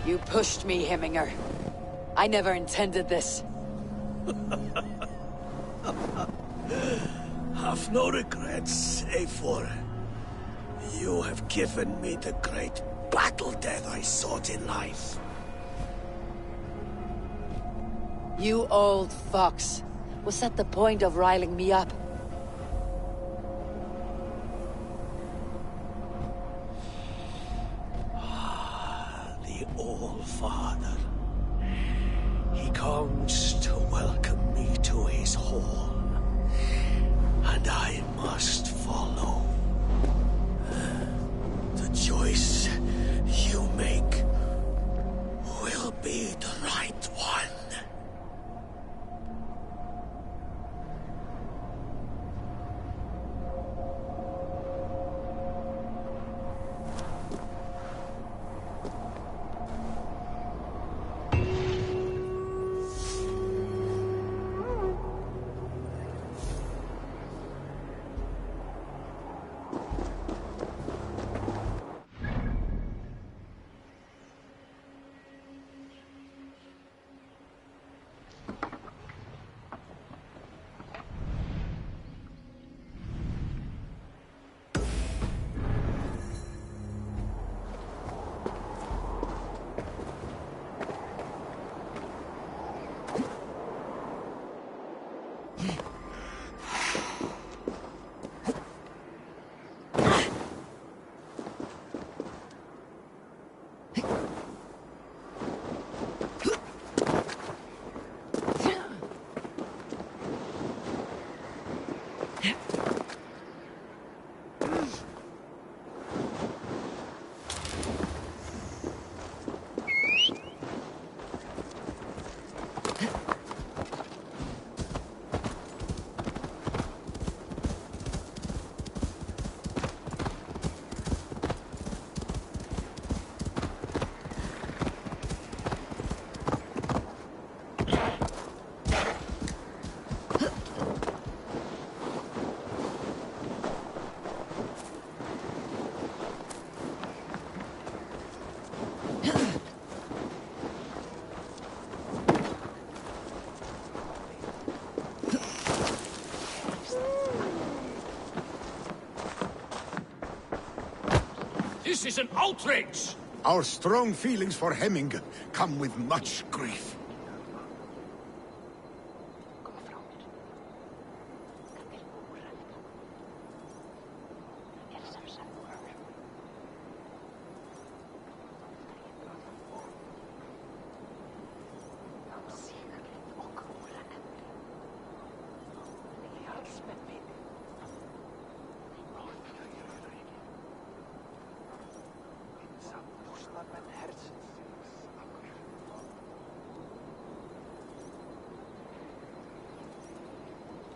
You pushed me, Hemminger. I never intended this. Have no regrets, Eivor. You have given me the great battle death I sought in life. You old fox. Was that the point of riling me up? The All-Father. He comes to welcome me to his hall. And I must follow. The choice you make will be the right one. This is an outrage! Our strong feelings for Hemming come with much grief.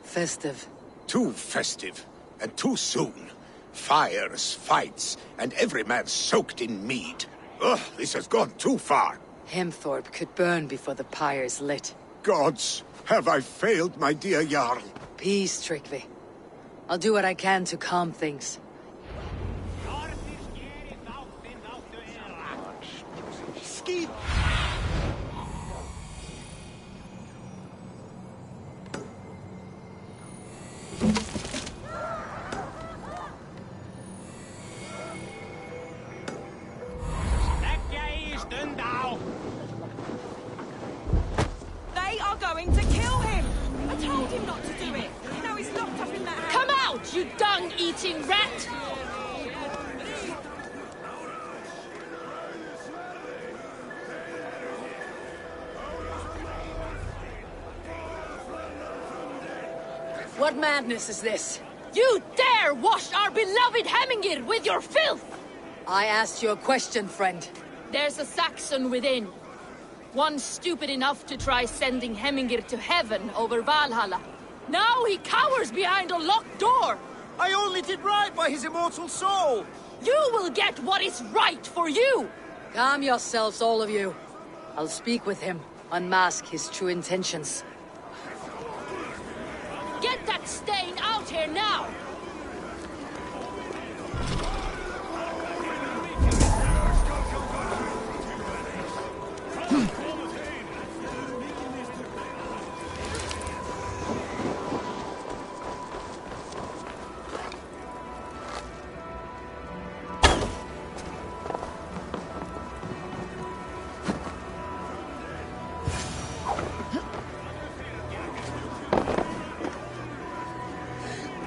Festive. Too festive, and too soon. Fires, fights, and every man soaked in mead. Ugh, this has gone too far. Hemthorpe could burn before the pyre's lit. Gods, have I failed my dear Jarl? Peace, Tryggvi. I'll do what I can to calm things. Ski! They are going to kill him! I told him not to do it! Now he's locked up in that house! Come out, you dung-eating rat! What madness is this? You dare wash our beloved Hemmingir with your filth! I asked you a question, friend. There's a Saxon within. One stupid enough to try sending Hemmingir to heaven over Valhalla. Now he cowers behind a locked door! I only did right by his immortal soul! You will get what is right for you! Calm yourselves, all of you. I'll speak with him, unmask his true intentions. Get that stain out here now!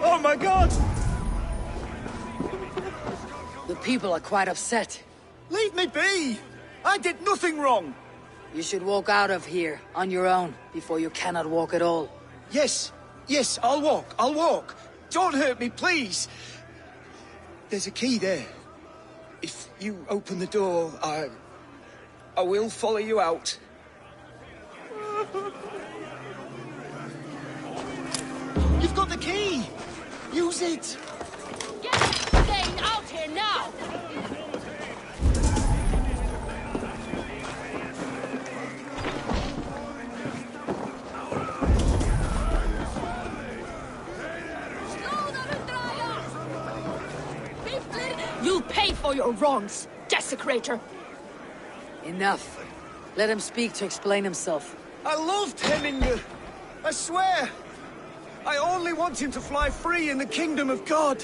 Oh my god! The people are quite upset. Leave me be! I did nothing wrong! You should walk out of here, on your own, before you cannot walk at all. Yes, yes, I'll walk. Don't hurt me, please! There's a key there. If you open the door, I will follow you out. You've got the key! Use it! Get that stain out here now! You'll pay for your wrongs, desecrator! Enough. Let him speak to explain himself. I loved Hemminger. I swear. I only want him to fly free in the kingdom of God.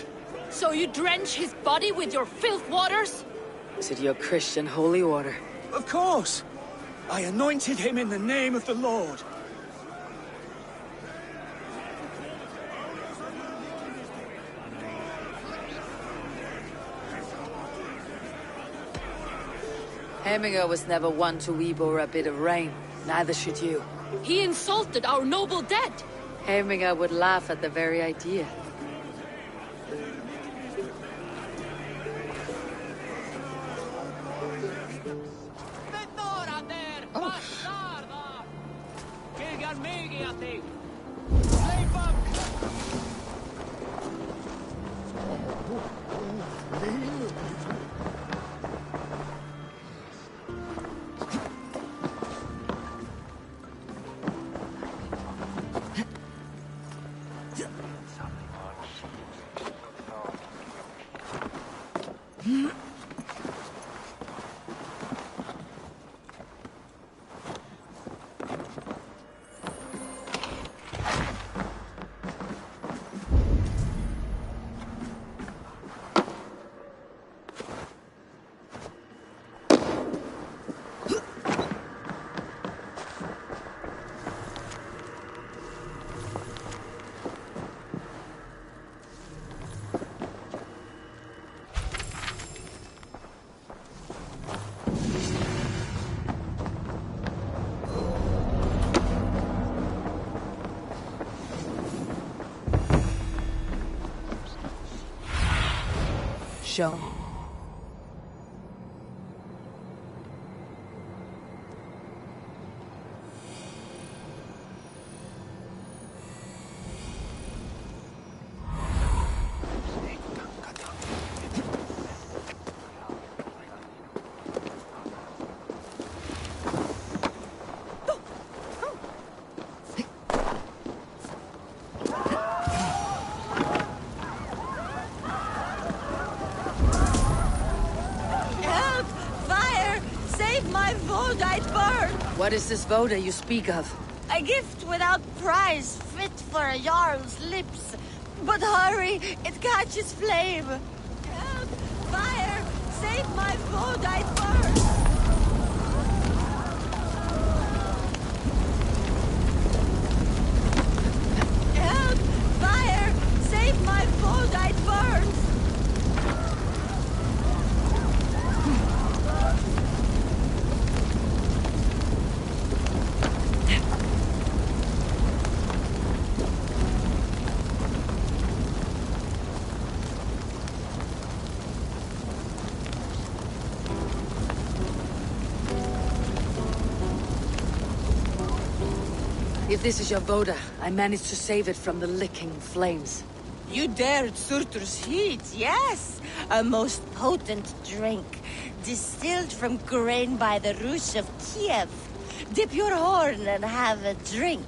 So you drench his body with your filth waters? Is it your Christian holy water? Of course. I anointed him in the name of the Lord. Hemminger was never one to weep over a bit of rain. Neither should you. He insulted our noble dead. Hemminger would laugh at the very idea. shown. What is this Voda you speak of? A gift without price, fit for a Jarl's lips. But hurry, it catches flame. Help! Fire! Save my Vodite bird! Help! Fire! Save my Vodite birds! If this is your Voda, I managed to save it from the licking flames. You dared Surtur's heat, yes! A most potent drink, distilled from grain by the Rus of Kiev. Dip your horn and have a drink.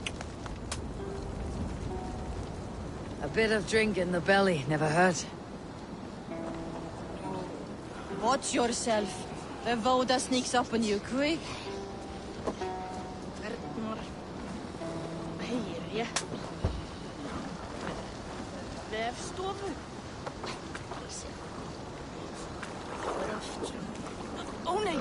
A bit of drink in the belly never hurt. Watch yourself. The Voda sneaks up on you quick. Herje. Vävstovu. Oh nej!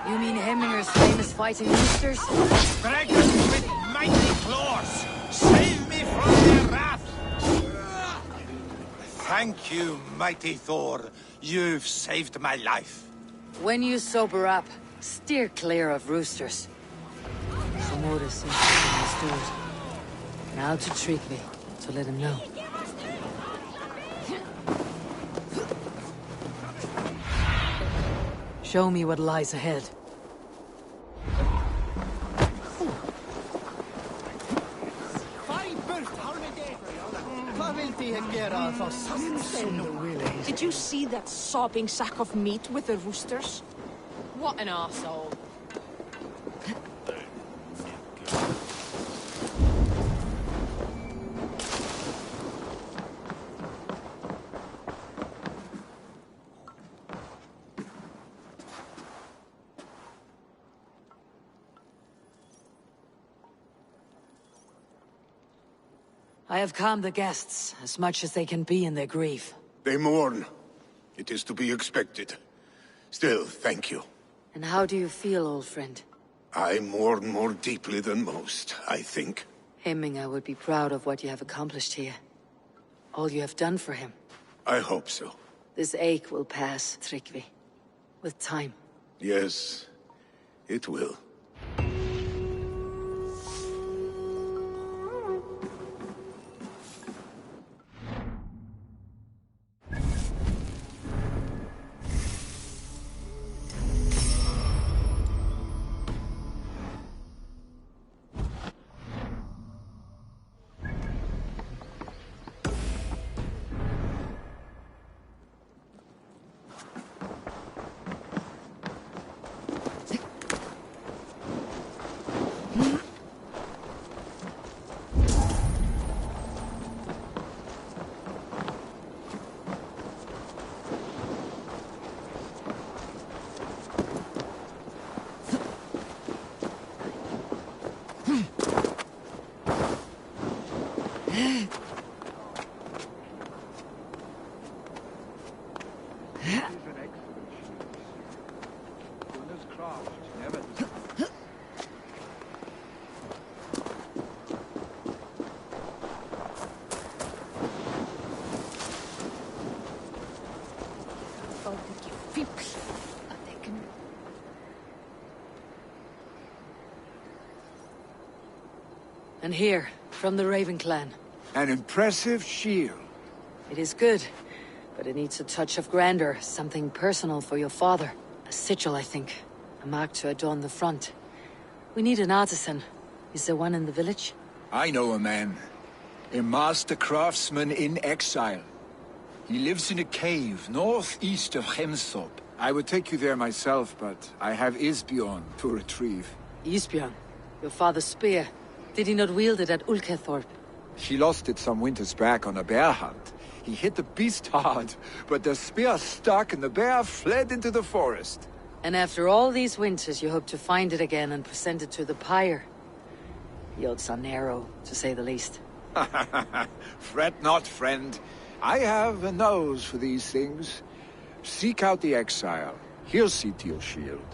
You mean Hemminger's famous fighting roosters? Dragons with mighty claws! Save me from their wrath! Thank you, mighty Thor. You've saved my life. When you sober up, steer clear of roosters. Some order seems to be restored. Now to Tryggvi, to let him know. Show me what lies ahead. Did you see that sobbing sack of meat with the roosters? What an arsehole. I have calmed the guests, as much as they can be in their grief. They mourn. It is to be expected. Still, thank you. And how do you feel, old friend? I mourn more deeply than most, I think. Hemminger would be proud of what you have accomplished here. All you have done for him. I hope so. This ache will pass, Tryggvi. With time. Yes, it will. And here, from the Raven clan. An impressive shield. It is good, but it needs a touch of grandeur, something personal for your father. A sigil, I think. A mark to adorn the front. We need an artisan. Is there one in the village? I know a man. A master craftsman in exile. He lives in a cave northeast of Hemthorpe. I would take you there myself, but I have Isbjorn to retrieve. Isbjorn? Your father's spear. Did he not wield it at Ulkethorpe? He lost it some winters back on a bear hunt. He hit the beast hard, but the spear stuck and the bear fled into the forest. And after all these winters, you hope to find it again and present it to the pyre. The odds are narrow, to say the least. Fret not, friend. I have a nose for these things. Seek out the exile. He'll see to your shield.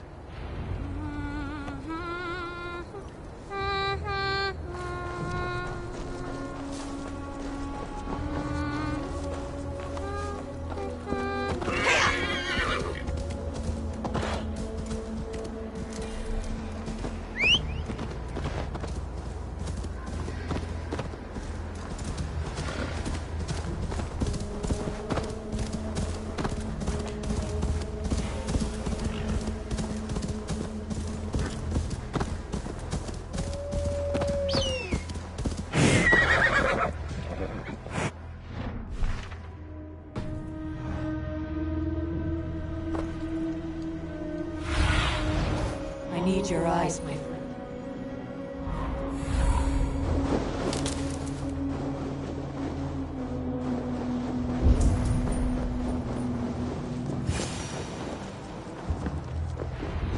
I need your eyes, my friend.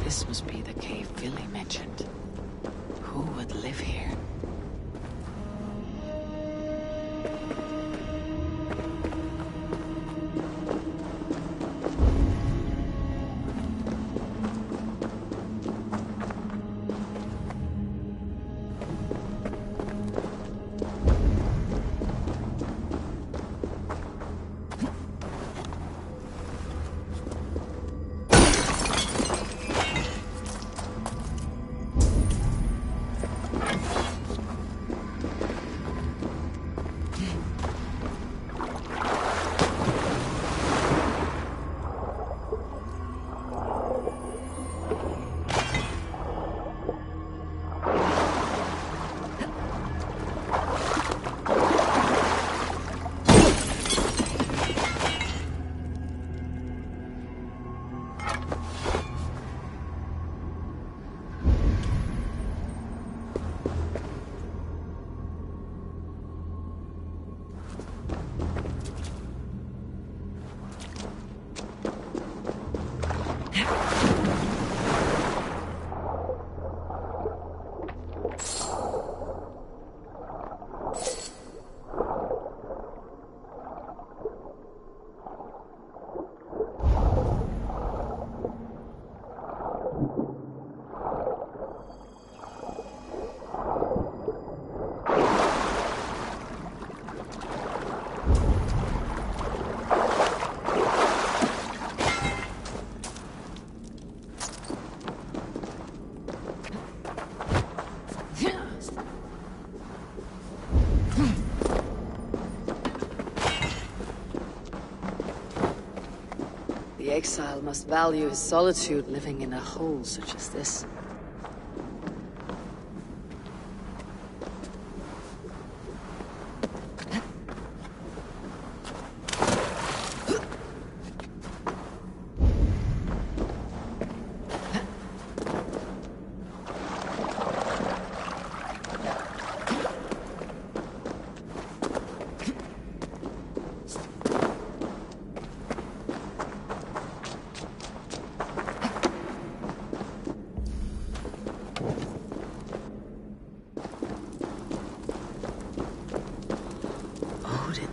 This must be the cave Billy mentioned. Who would live here? The exile must value his solitude living in a hole such as this.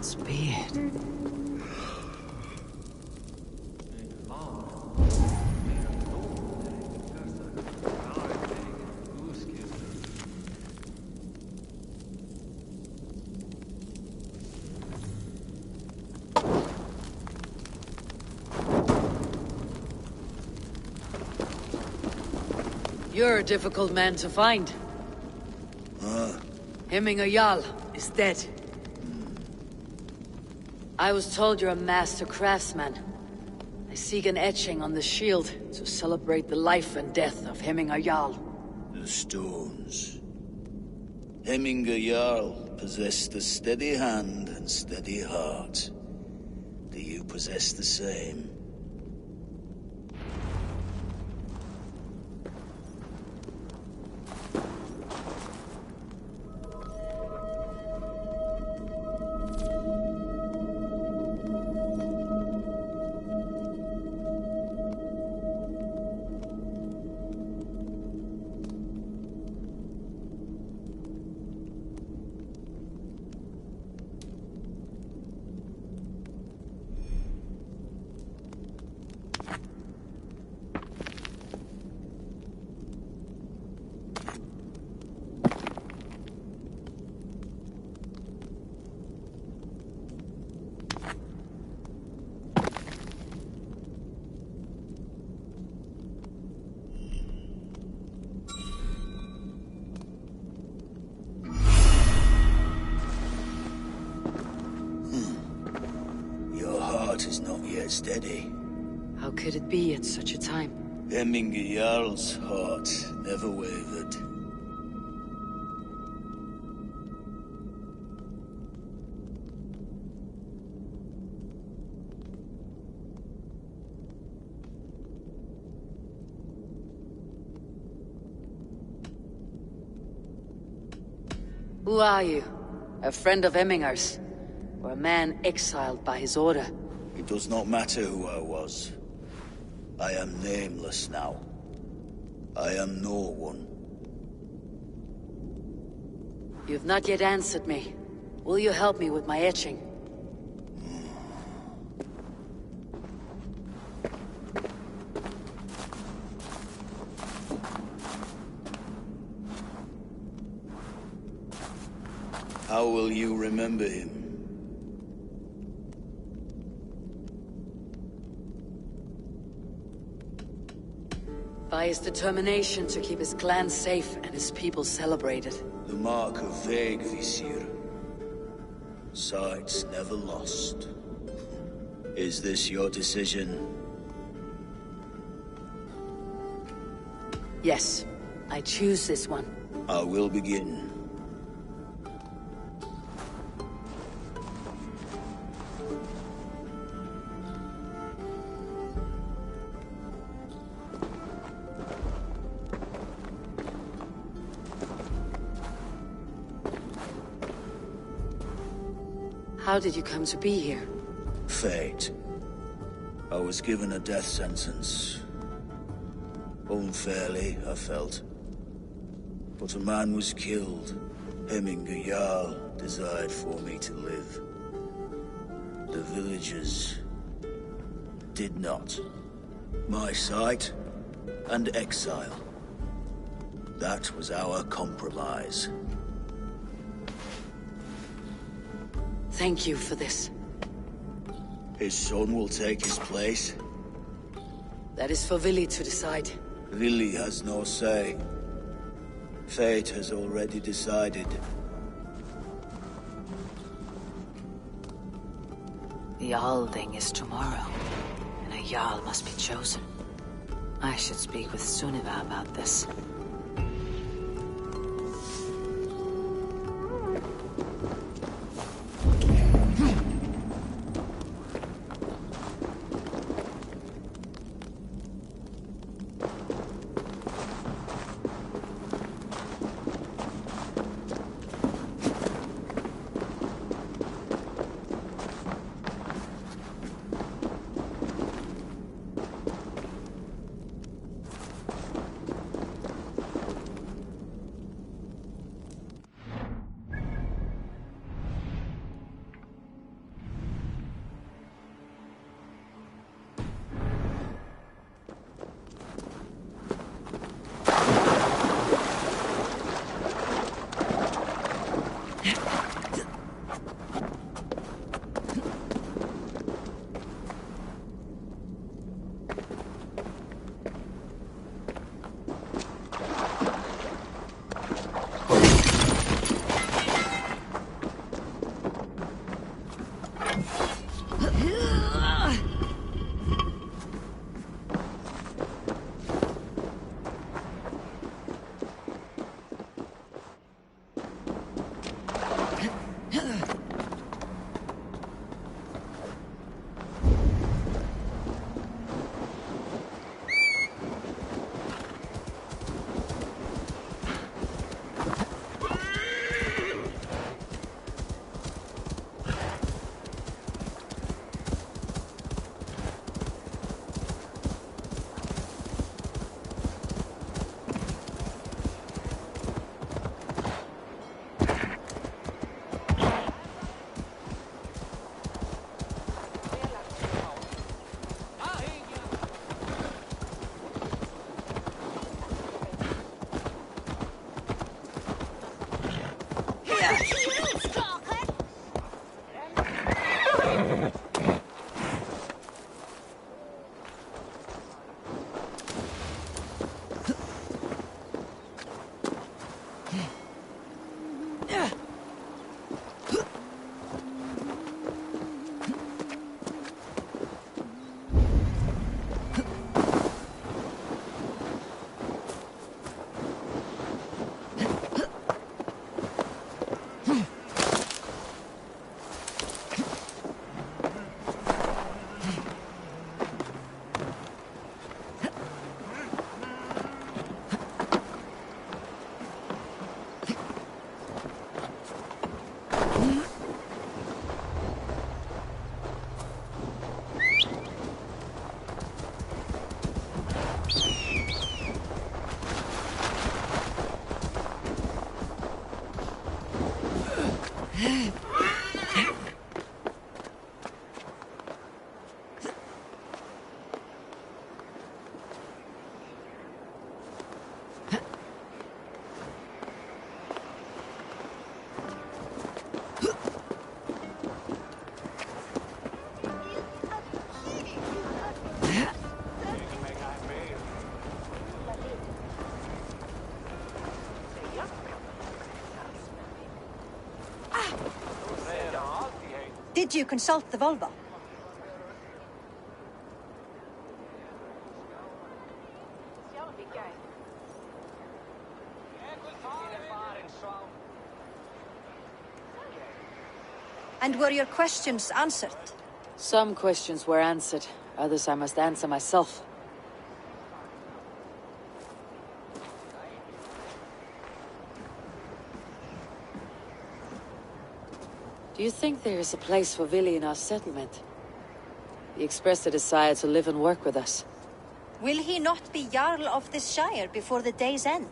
God's beard. You're a difficult man to find. Hemminger Jarl is dead. I was told you're a master craftsman. I seek an etching on the shield to celebrate the life and death of Hemminger Jarl. The stones. Hemminger Jarl possessed a steady hand and steady heart. Do you possess the same? Is not yet steady. How could it be at such a time? Hemminger Jarl's heart never wavered. Who are you? A friend of Hemminger's? Or a man exiled by his order? It does not matter who I was. I am nameless now. I am no one. You've not yet answered me. Will you help me with my etching? How will you remember him? By his determination to keep his clan safe and his people celebrated. The mark of Vegvisir. Sights never lost. Is this your decision? Yes, I choose this one. I will begin. How did you come to be here? Fate. I was given a death sentence. Unfairly, I felt. But a man was killed. Hemminger Jarl desired for me to live. The villagers did not. My sight and exile. That was our compromise. Thank you for this. His son will take his place. That is for Vili to decide. Vili has no say. Fate has already decided. The Alding is tomorrow, and a Jarl must be chosen. I should speak with Sunniva about this. Did you consult the Volva? And were your questions answered? Some questions were answered. Others I must answer myself. Do you think there is a place for Vili in our settlement? He expressed a desire to live and work with us. Will he not be Jarl of this shire before the day's end?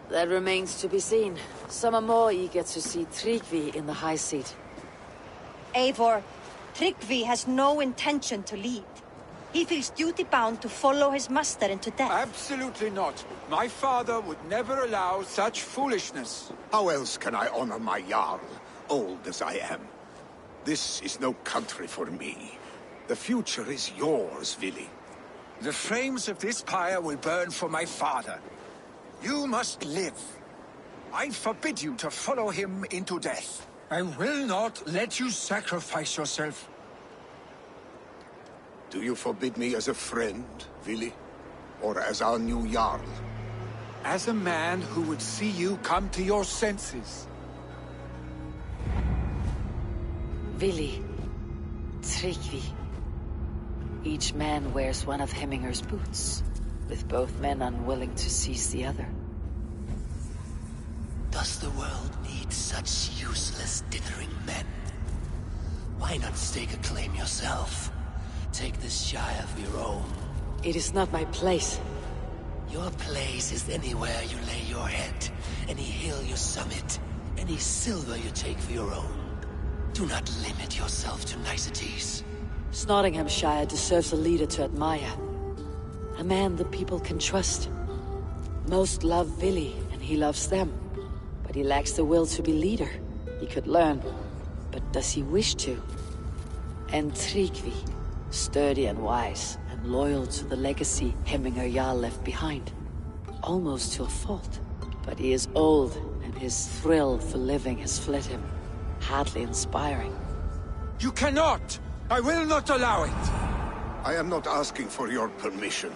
That remains to be seen. Some are more eager to see Tryggvi in the high seat. Eivor, Tryggvi has no intention to lead. He feels duty-bound to follow his master into death. Absolutely not. My father would never allow such foolishness. How else can I honor my Jarl, old as I am? This is no country for me. The future is yours, Vili. The flames of this pyre will burn for my father. You must live. I forbid you to follow him into death. I will not let you sacrifice yourself. Do you forbid me as a friend, Vili? Or as our new Jarl? As a man who would see you come to your senses. Vili, Tryggvi. Each man wears one of Hemminger's boots, with both men unwilling to seize the other. Does the world need such useless, dithering men? Why not stake a claim yourself? Take this shire of your own. It is not my place. Your place is anywhere you lay your head, any hill you summit, any silver you take for your own. Do not limit yourself to niceties. Nottinghamshire deserves a leader to admire. A man the people can trust. Most love Vili, and he loves them. But he lacks the will to be leader. He could learn, but does he wish to? And Tryggvi, sturdy and wise, and loyal to the legacy Hemminger Jarl left behind. Almost to a fault. But he is old, and his thrill for living has fled him. Hardly inspiring. You cannot! I will not allow it! I am not asking for your permission.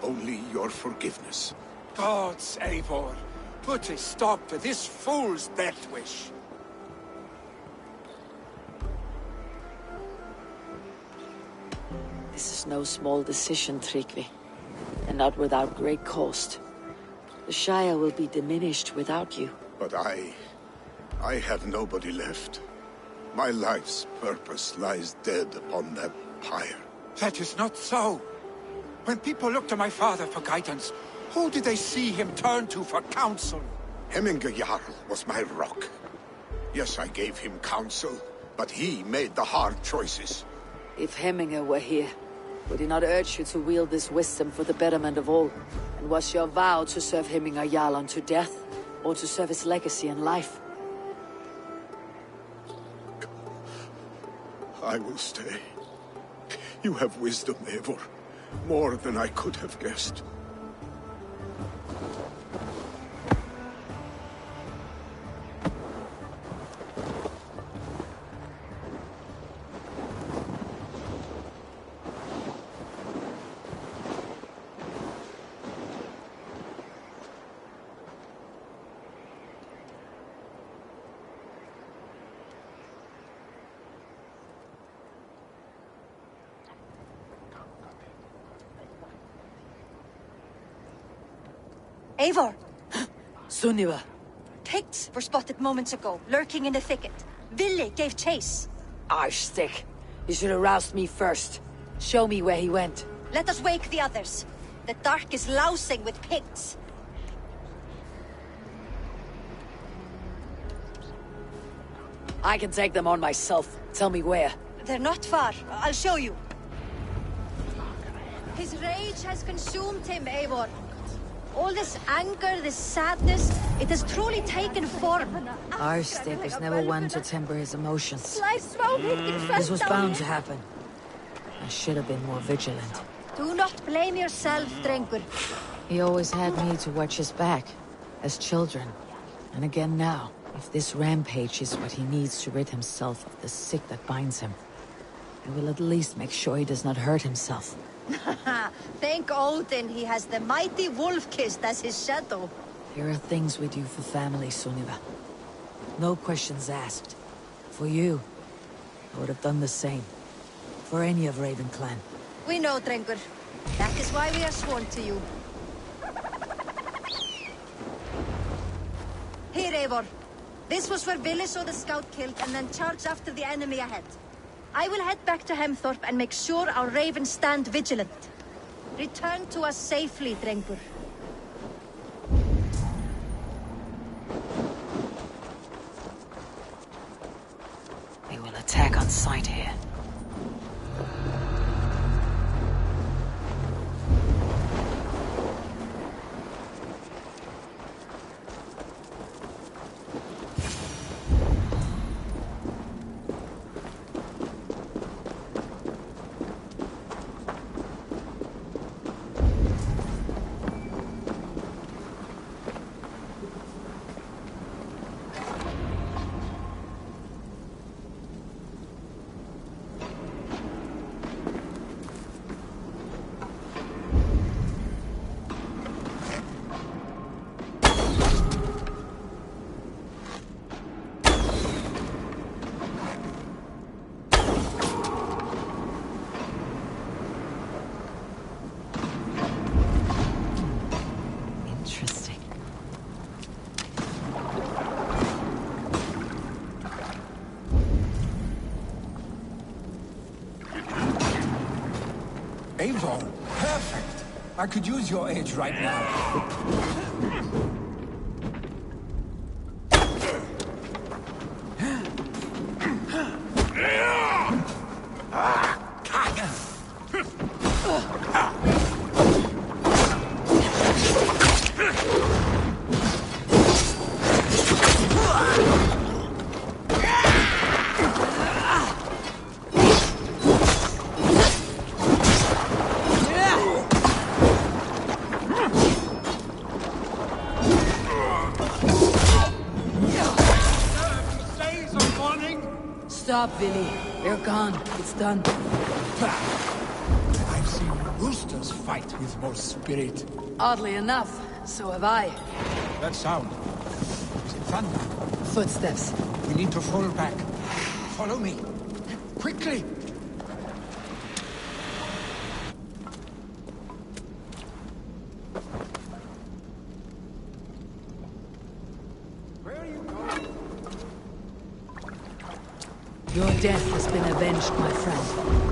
Only your forgiveness. Gods, Eivor, put a stop to this fool's death wish. This is no small decision, Tryggvi. And not without great cost. The Shire will be diminished without you. But I have nobody left. My life's purpose lies dead upon that pyre. That is not so. When people look to my father for guidance, who did they see him turn to for counsel? Hemminger Jarl was my rock. Yes, I gave him counsel, but he made the hard choices. If Hemminger were here, would he not urge you to wield this wisdom for the betterment of all? And was your vow to serve Hemminger Jarl unto death, or to serve his legacy in life? I will stay. You have wisdom, Eivor. More than I could have guessed. Eivor! Sunniva! Picts were spotted moments ago, lurking in the thicket. Ville gave chase. Arshstick! You should have roused me first. Show me where he went. Let us wake the others. The dark is lousing with Picts. I can take them on myself. Tell me where. They're not far. I'll show you. His rage has consumed him, Eivor. All this anger, this sadness, it has truly taken form. Arshstick was never one to temper his emotions. This This was bound to happen. I should have been more vigilant. Do not blame yourself, Drengur. He always had me to watch his back, as children. And again now, if this rampage is what he needs to rid himself of the sick that binds him, I will at least make sure he does not hurt himself. Thank Odin he has the mighty Wolf-Kissed as his shadow. There are things we do for family, Sunniva. No questions asked. For you, I would have done the same. For any of Raven Clan. We know, Drengur. That is why we are sworn to you. Here, Eivor. This was where Ville saw the scout killed and then charged after the enemy ahead. I will head back to Hemthorpe and make sure our ravens stand vigilant. Return to us safely, Drengur. They will attack on sight here. Eivor, perfect. I could use your aid right now. Stop, Billy. We're gone. It's done. I've seen roosters fight with more spirit. Oddly enough, so have I. That sound. Is it thunder? Footsteps. We need to fall back. Follow me. Quickly! Your death has been avenged, my friend.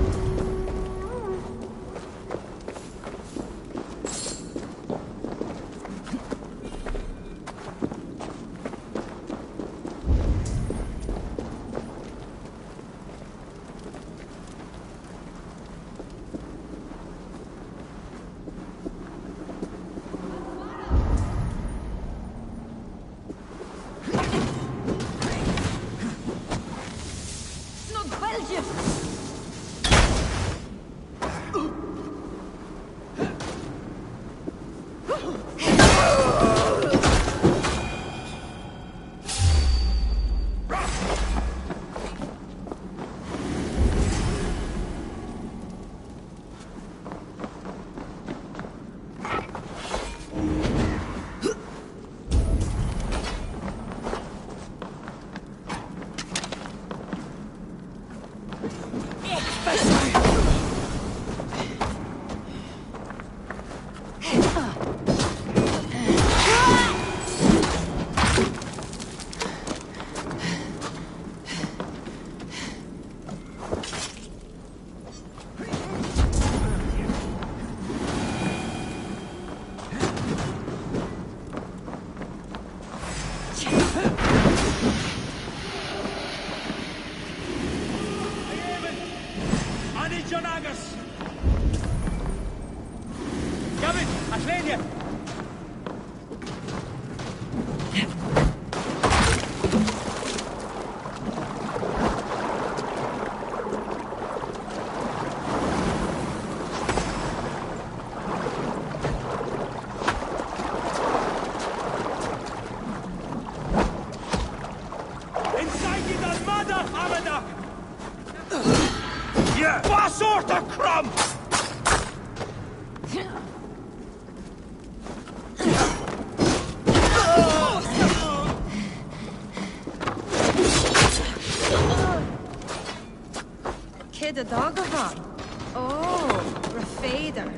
The dog of on. Oh, Rafader.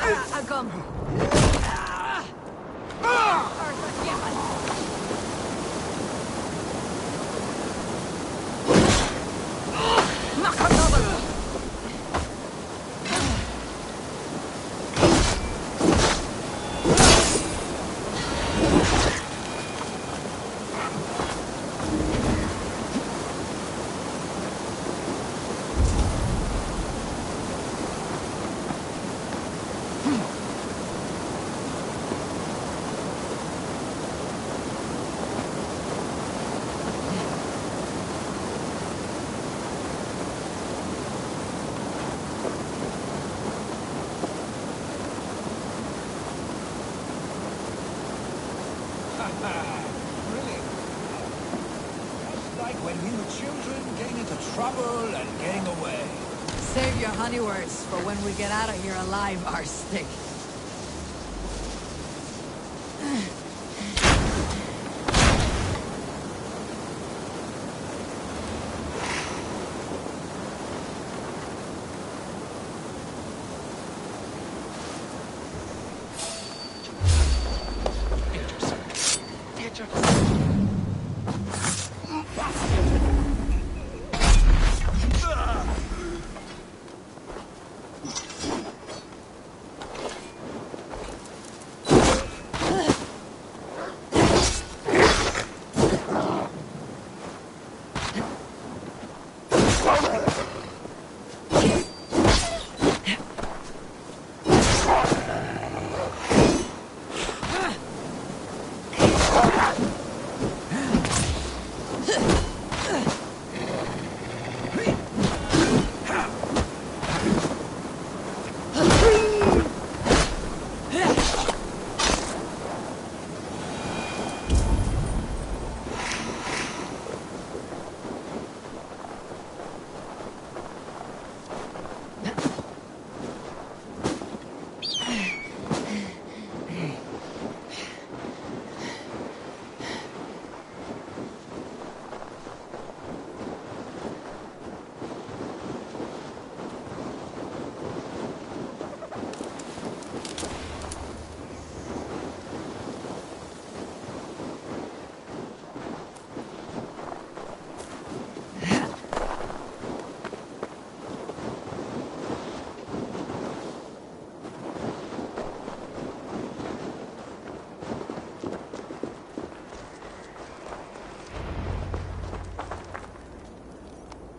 Agum. Brilliant. Just like when we were children, getting into trouble and getting away. Save your honey words for when we get out of here alive, Arsenic.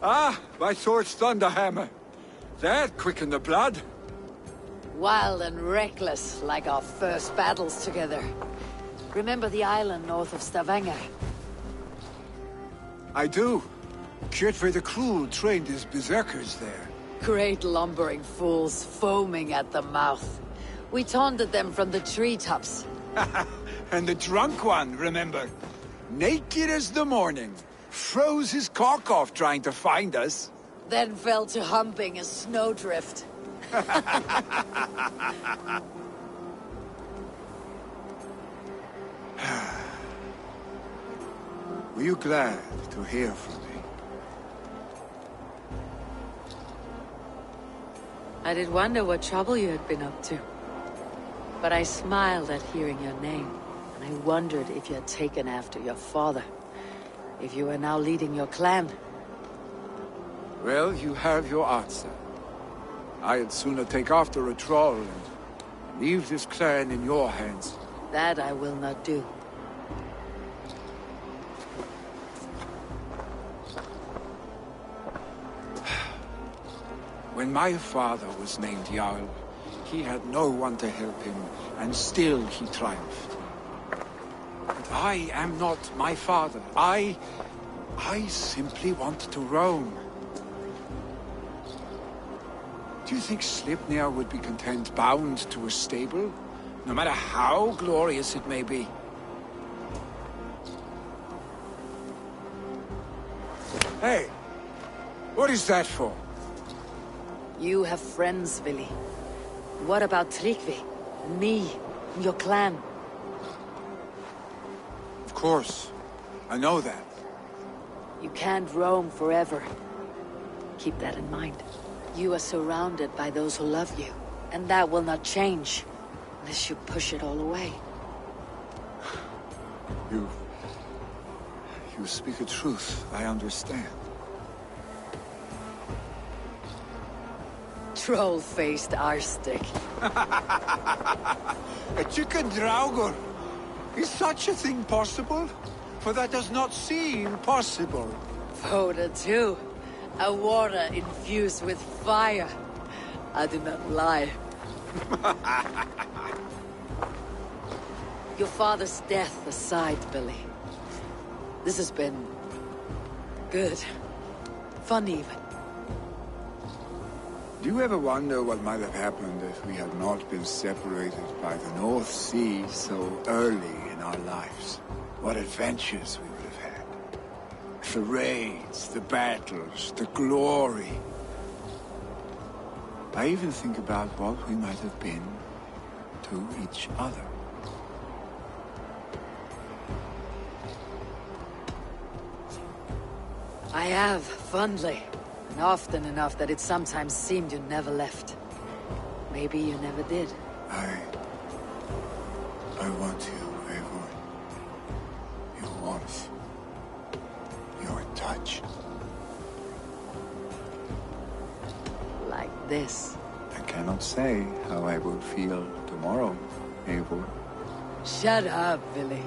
Ah, by Thor's thunderhammer. That quickened the blood. Wild and reckless, like our first battles together. Remember the island north of Stavanger? I do. Kjotve the Cruel trained his berserkers there. Great lumbering fools, foaming at the mouth. We taunted them from the treetops. And the drunk one, remember? Naked as the morning. Froze his cock off trying to find us. Then fell to humping a snowdrift. Were you glad to hear from me? I did wonder what trouble you had been up to. But I smiled at hearing your name, and I wondered if you had taken after your father. If you were now leading your clan. Well, you have your answer. I'd sooner take after a troll and leave this clan in your hands. That I will not do. When my father was named Jarl, he had no one to help him, and still he triumphed. But I am not my father. I simply want to roam. Do you think Sleipnir would be content bound to a stable? No matter how glorious it may be? Hey! What is that for? You have friends, Vili. What about Tryggvi? Me? Your clan? Of course. I know that. You can't roam forever. Keep that in mind. You are surrounded by those who love you, And that will not change, unless you push it all away. You speak a truth, I understand. Troll-faced arstick. A chicken draugur! Is such a thing possible? For that does not seem possible. Voda too. A water infused with fire. I do not lie. Your father's death aside, Billy. This has been... good. Fun even. Do you ever wonder what might have happened if we had not been separated by the North Sea so early in our lives? What adventures we would have had. The raids, the battles, the glory. I even think about what we might have been to each other. I have, fondly. And often enough that it sometimes seemed you never left. Maybe you never did. I want you, Eivor. Your warmth. Your touch. Like this. I cannot say how I will feel tomorrow, Eivor. Shut up, Billy.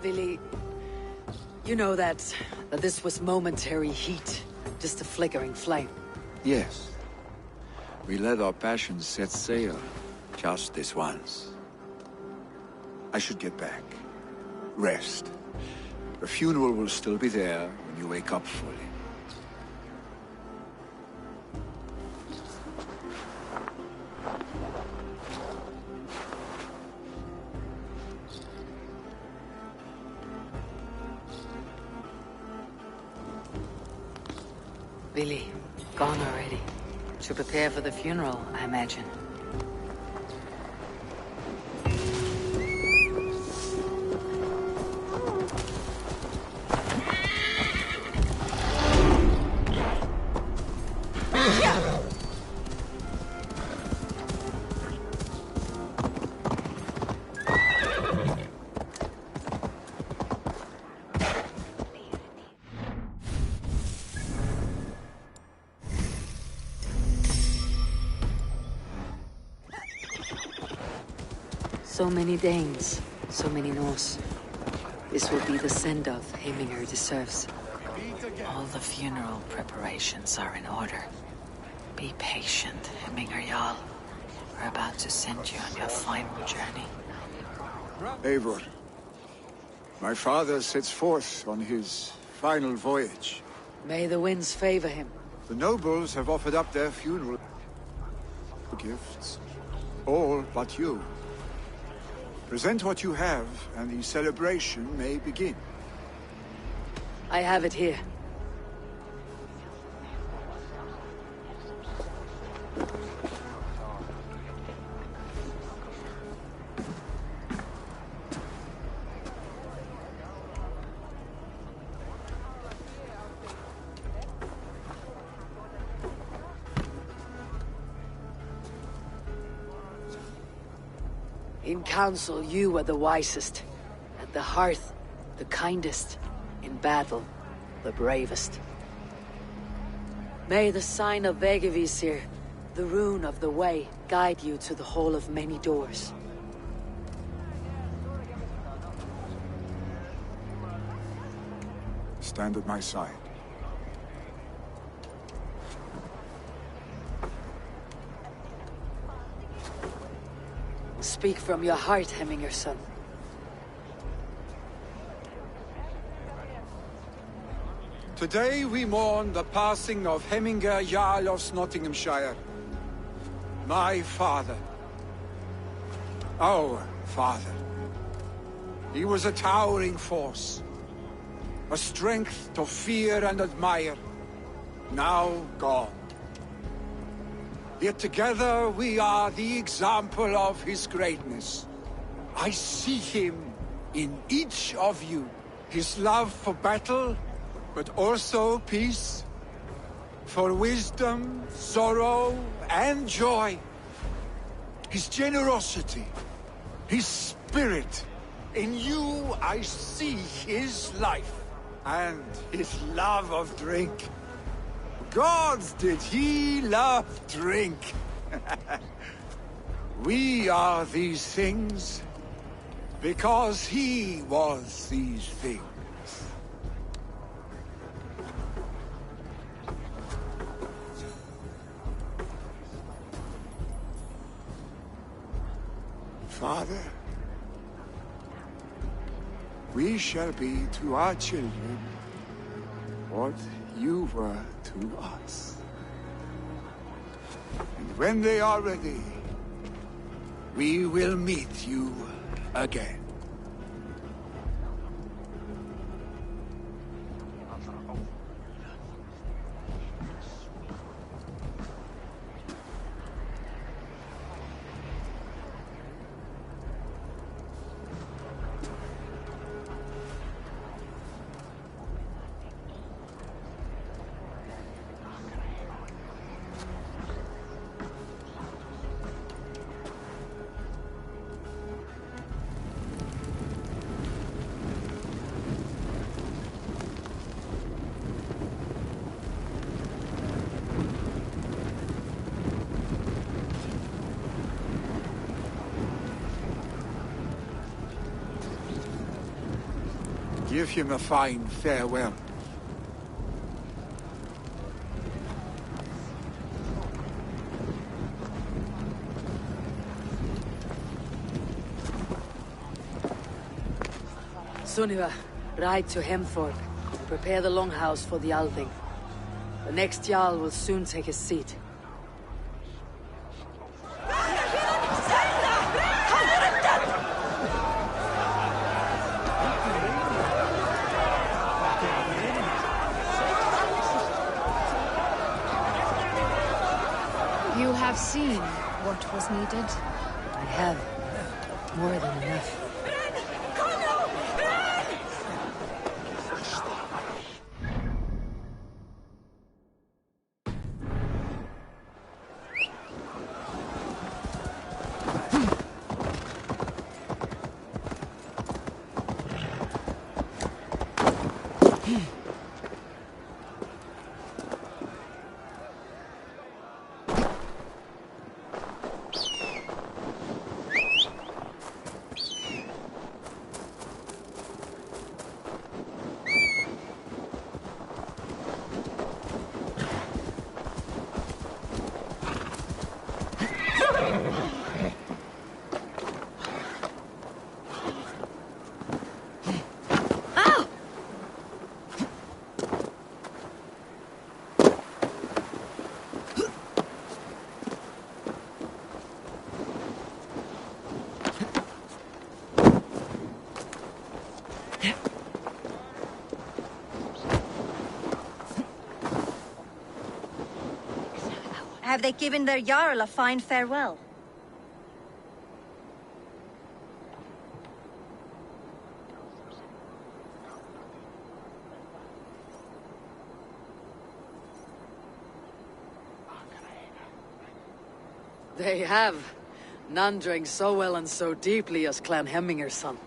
Billy, you know that this was momentary heat, just a flickering flame. Yes. We let our passions set sail, just this once. I should get back. Rest. The funeral will still be there when you wake up fully. Billy, gone already. To prepare for the funeral, I imagine. So many Danes, so many Norse. This will be the send-off Heminger deserves. All the funeral preparations are in order. Be patient, Heminger Jarl. We're about to send you on your final journey. Eivor, my father sets forth on his final voyage. May the winds favor him. The nobles have offered up their funeral gifts. All but you. Present what you have, and the celebration may begin. I have it here. In council, you were the wisest. At the hearth, the kindest. In battle, the bravest. May the sign of Vegevisir, the rune of the way, guide you to the Hall of Many Doors. Stand at my side. Speak from your heart, Heminger, son. Today we mourn the passing of Heminger Jarl of Nottinghamshire. My father. Our father. He was a towering force. A strength to fear and admire. Now gone. Yet together we are the example of his greatness. I see him in each of you. His love for battle, but also peace. For wisdom, sorrow, and joy. His generosity, his spirit. In you I see his life, and his love of drink. Gods, did he love drink! We are these things, because he was these things. Father, we shall be to our children what you were to us. And when they are ready, we will meet you again. Give him a fine farewell. Sunniva, ride to Hemthorpe. Prepare the longhouse for the Althing. The next Jarl will soon take his seat. You have seen what was needed? I have. More than enough. Have they given their Jarl a fine farewell? They have. None drank so well and so deeply as Clan Hemminger's son.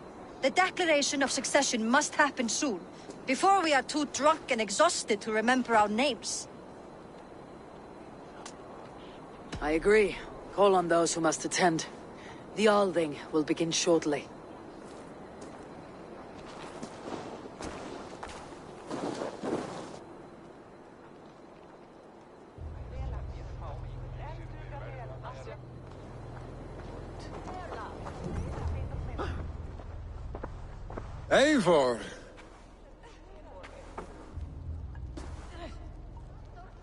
The declaration of succession must happen soon, before we are too drunk and exhausted to remember our names. I agree. Call on those who must attend. The Althing will begin shortly. Eivor!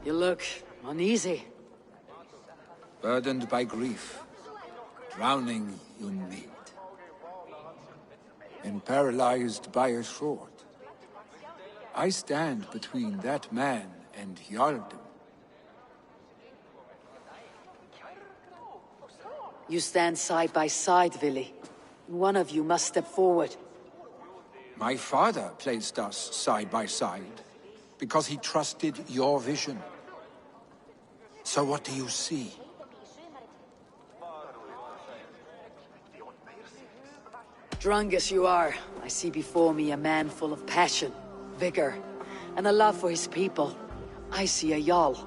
You look uneasy. Burdened by grief, drowning you meet, and paralyzed by a sword. I stand between that man and Jarldom. You stand side by side, Vili. One of you must step forward. My father placed us side by side, because he trusted your vision. So what do you see? Drunk as you are, I see before me a man full of passion, vigor, and a love for his people. I see a Jarl.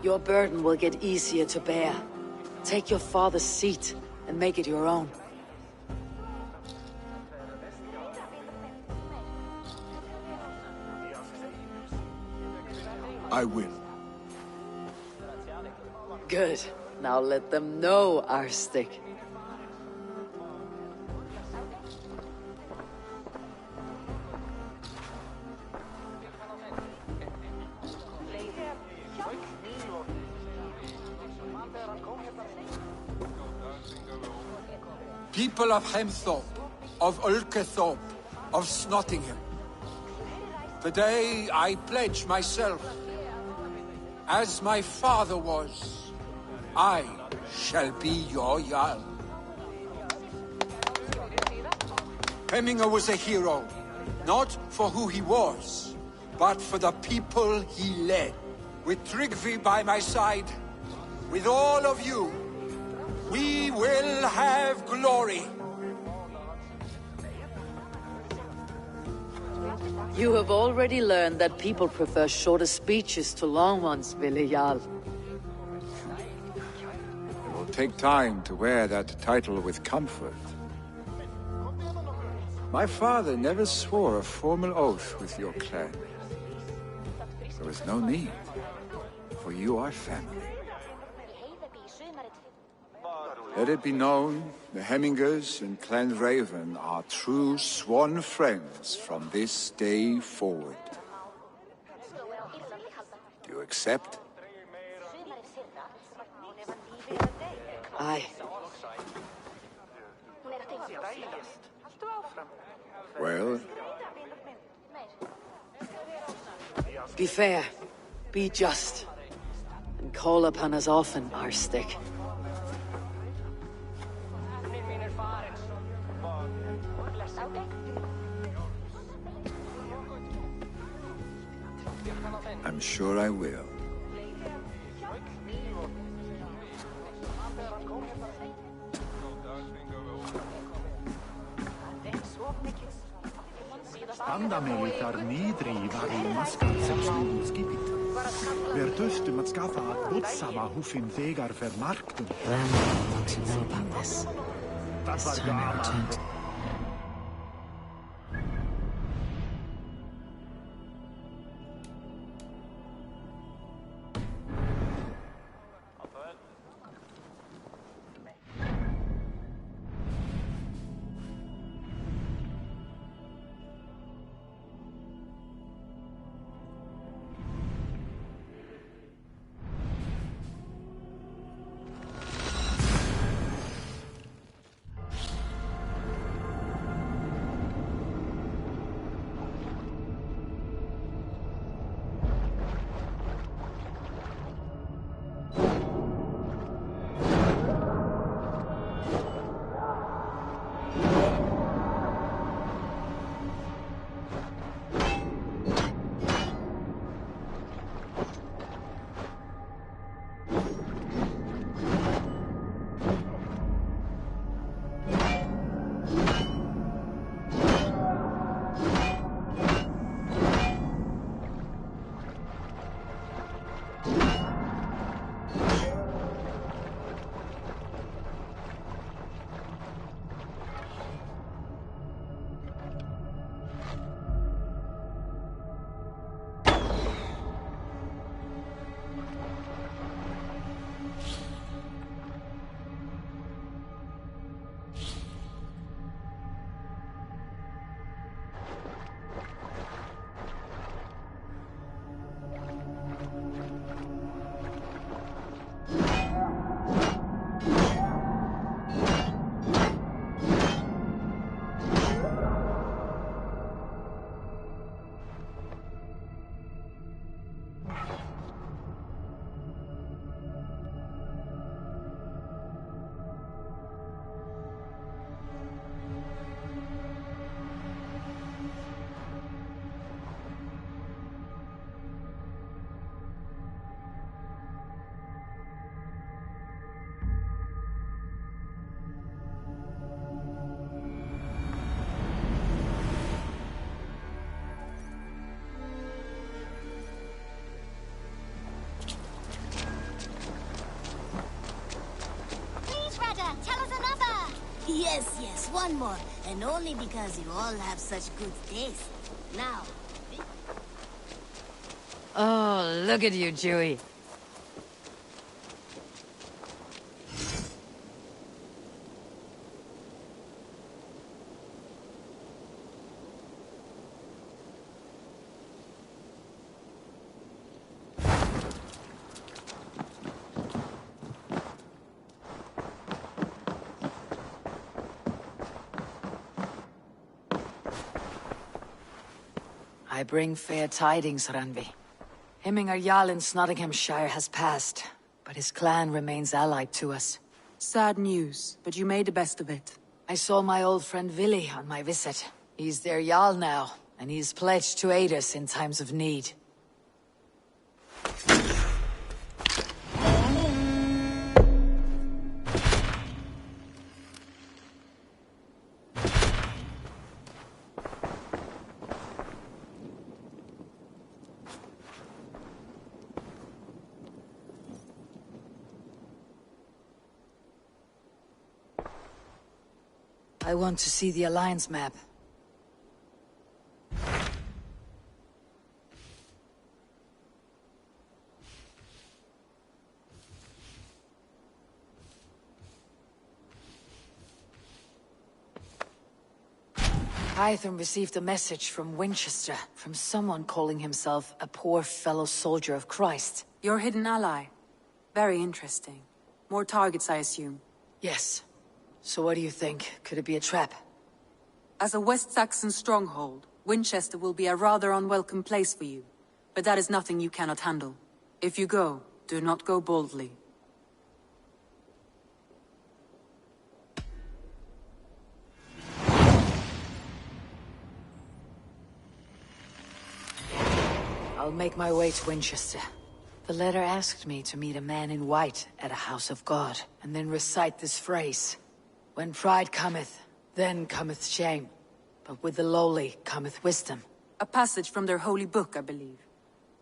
Your burden will get easier to bear. Take your father's seat and make it your own. I will. Good. Now let them know our stick. People of Hemthorpe, of Ulkethorpe, of Snottingham. Today I pledge myself. As my father was, I shall be your Jarl. Hemminger was a hero, not for who he was, but for the people he led. With Tryggvi by my side, with all of you, we will have glory. You have already learned that people prefer shorter speeches to long ones, Ville Jarl. It will take time to wear that title with comfort. My father never swore a formal oath with your clan. There was no need, for you are family. Let it be known, the Hemmingers and Clan Raven are true sworn friends from this day forward. Do you accept? Aye. Well? Be fair, be just, and call upon us often, our stick. I'm sure I will. Standa mig þar niðri í varu maskan sem snúðum skipið. Ver döftum að skaffa að botsama húfin þegar fer marktum. Grandma wants to know about this. This time I returned. one more, and only because you all have such good taste. Now... Oh, look at you, Dewey. I bring fair tidings, Randvi. Hemminger Jarl in Nottinghamshire has passed, but his clan remains allied to us. Sad news, but you made the best of it. I saw my old friend Willi on my visit. He's their Jarl now, and he's pledged to aid us in times of need. I want to see the Alliance map. Hytham received a message from Winchester, from someone calling himself a poor fellow soldier of Christ. Your hidden ally. Very interesting. More targets, I assume. Yes. So what do you think? Could it be a trap? As a West Saxon stronghold, Winchester will be a rather unwelcome place for you. But that is nothing you cannot handle. If you go, do not go boldly. I'll make my way to Winchester. The letter asked me to meet a man in white at a house of God, and then recite this phrase. When pride cometh, then cometh shame. But with the lowly cometh wisdom. A passage from their holy book, I believe.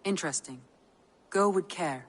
Interesting. Go with care.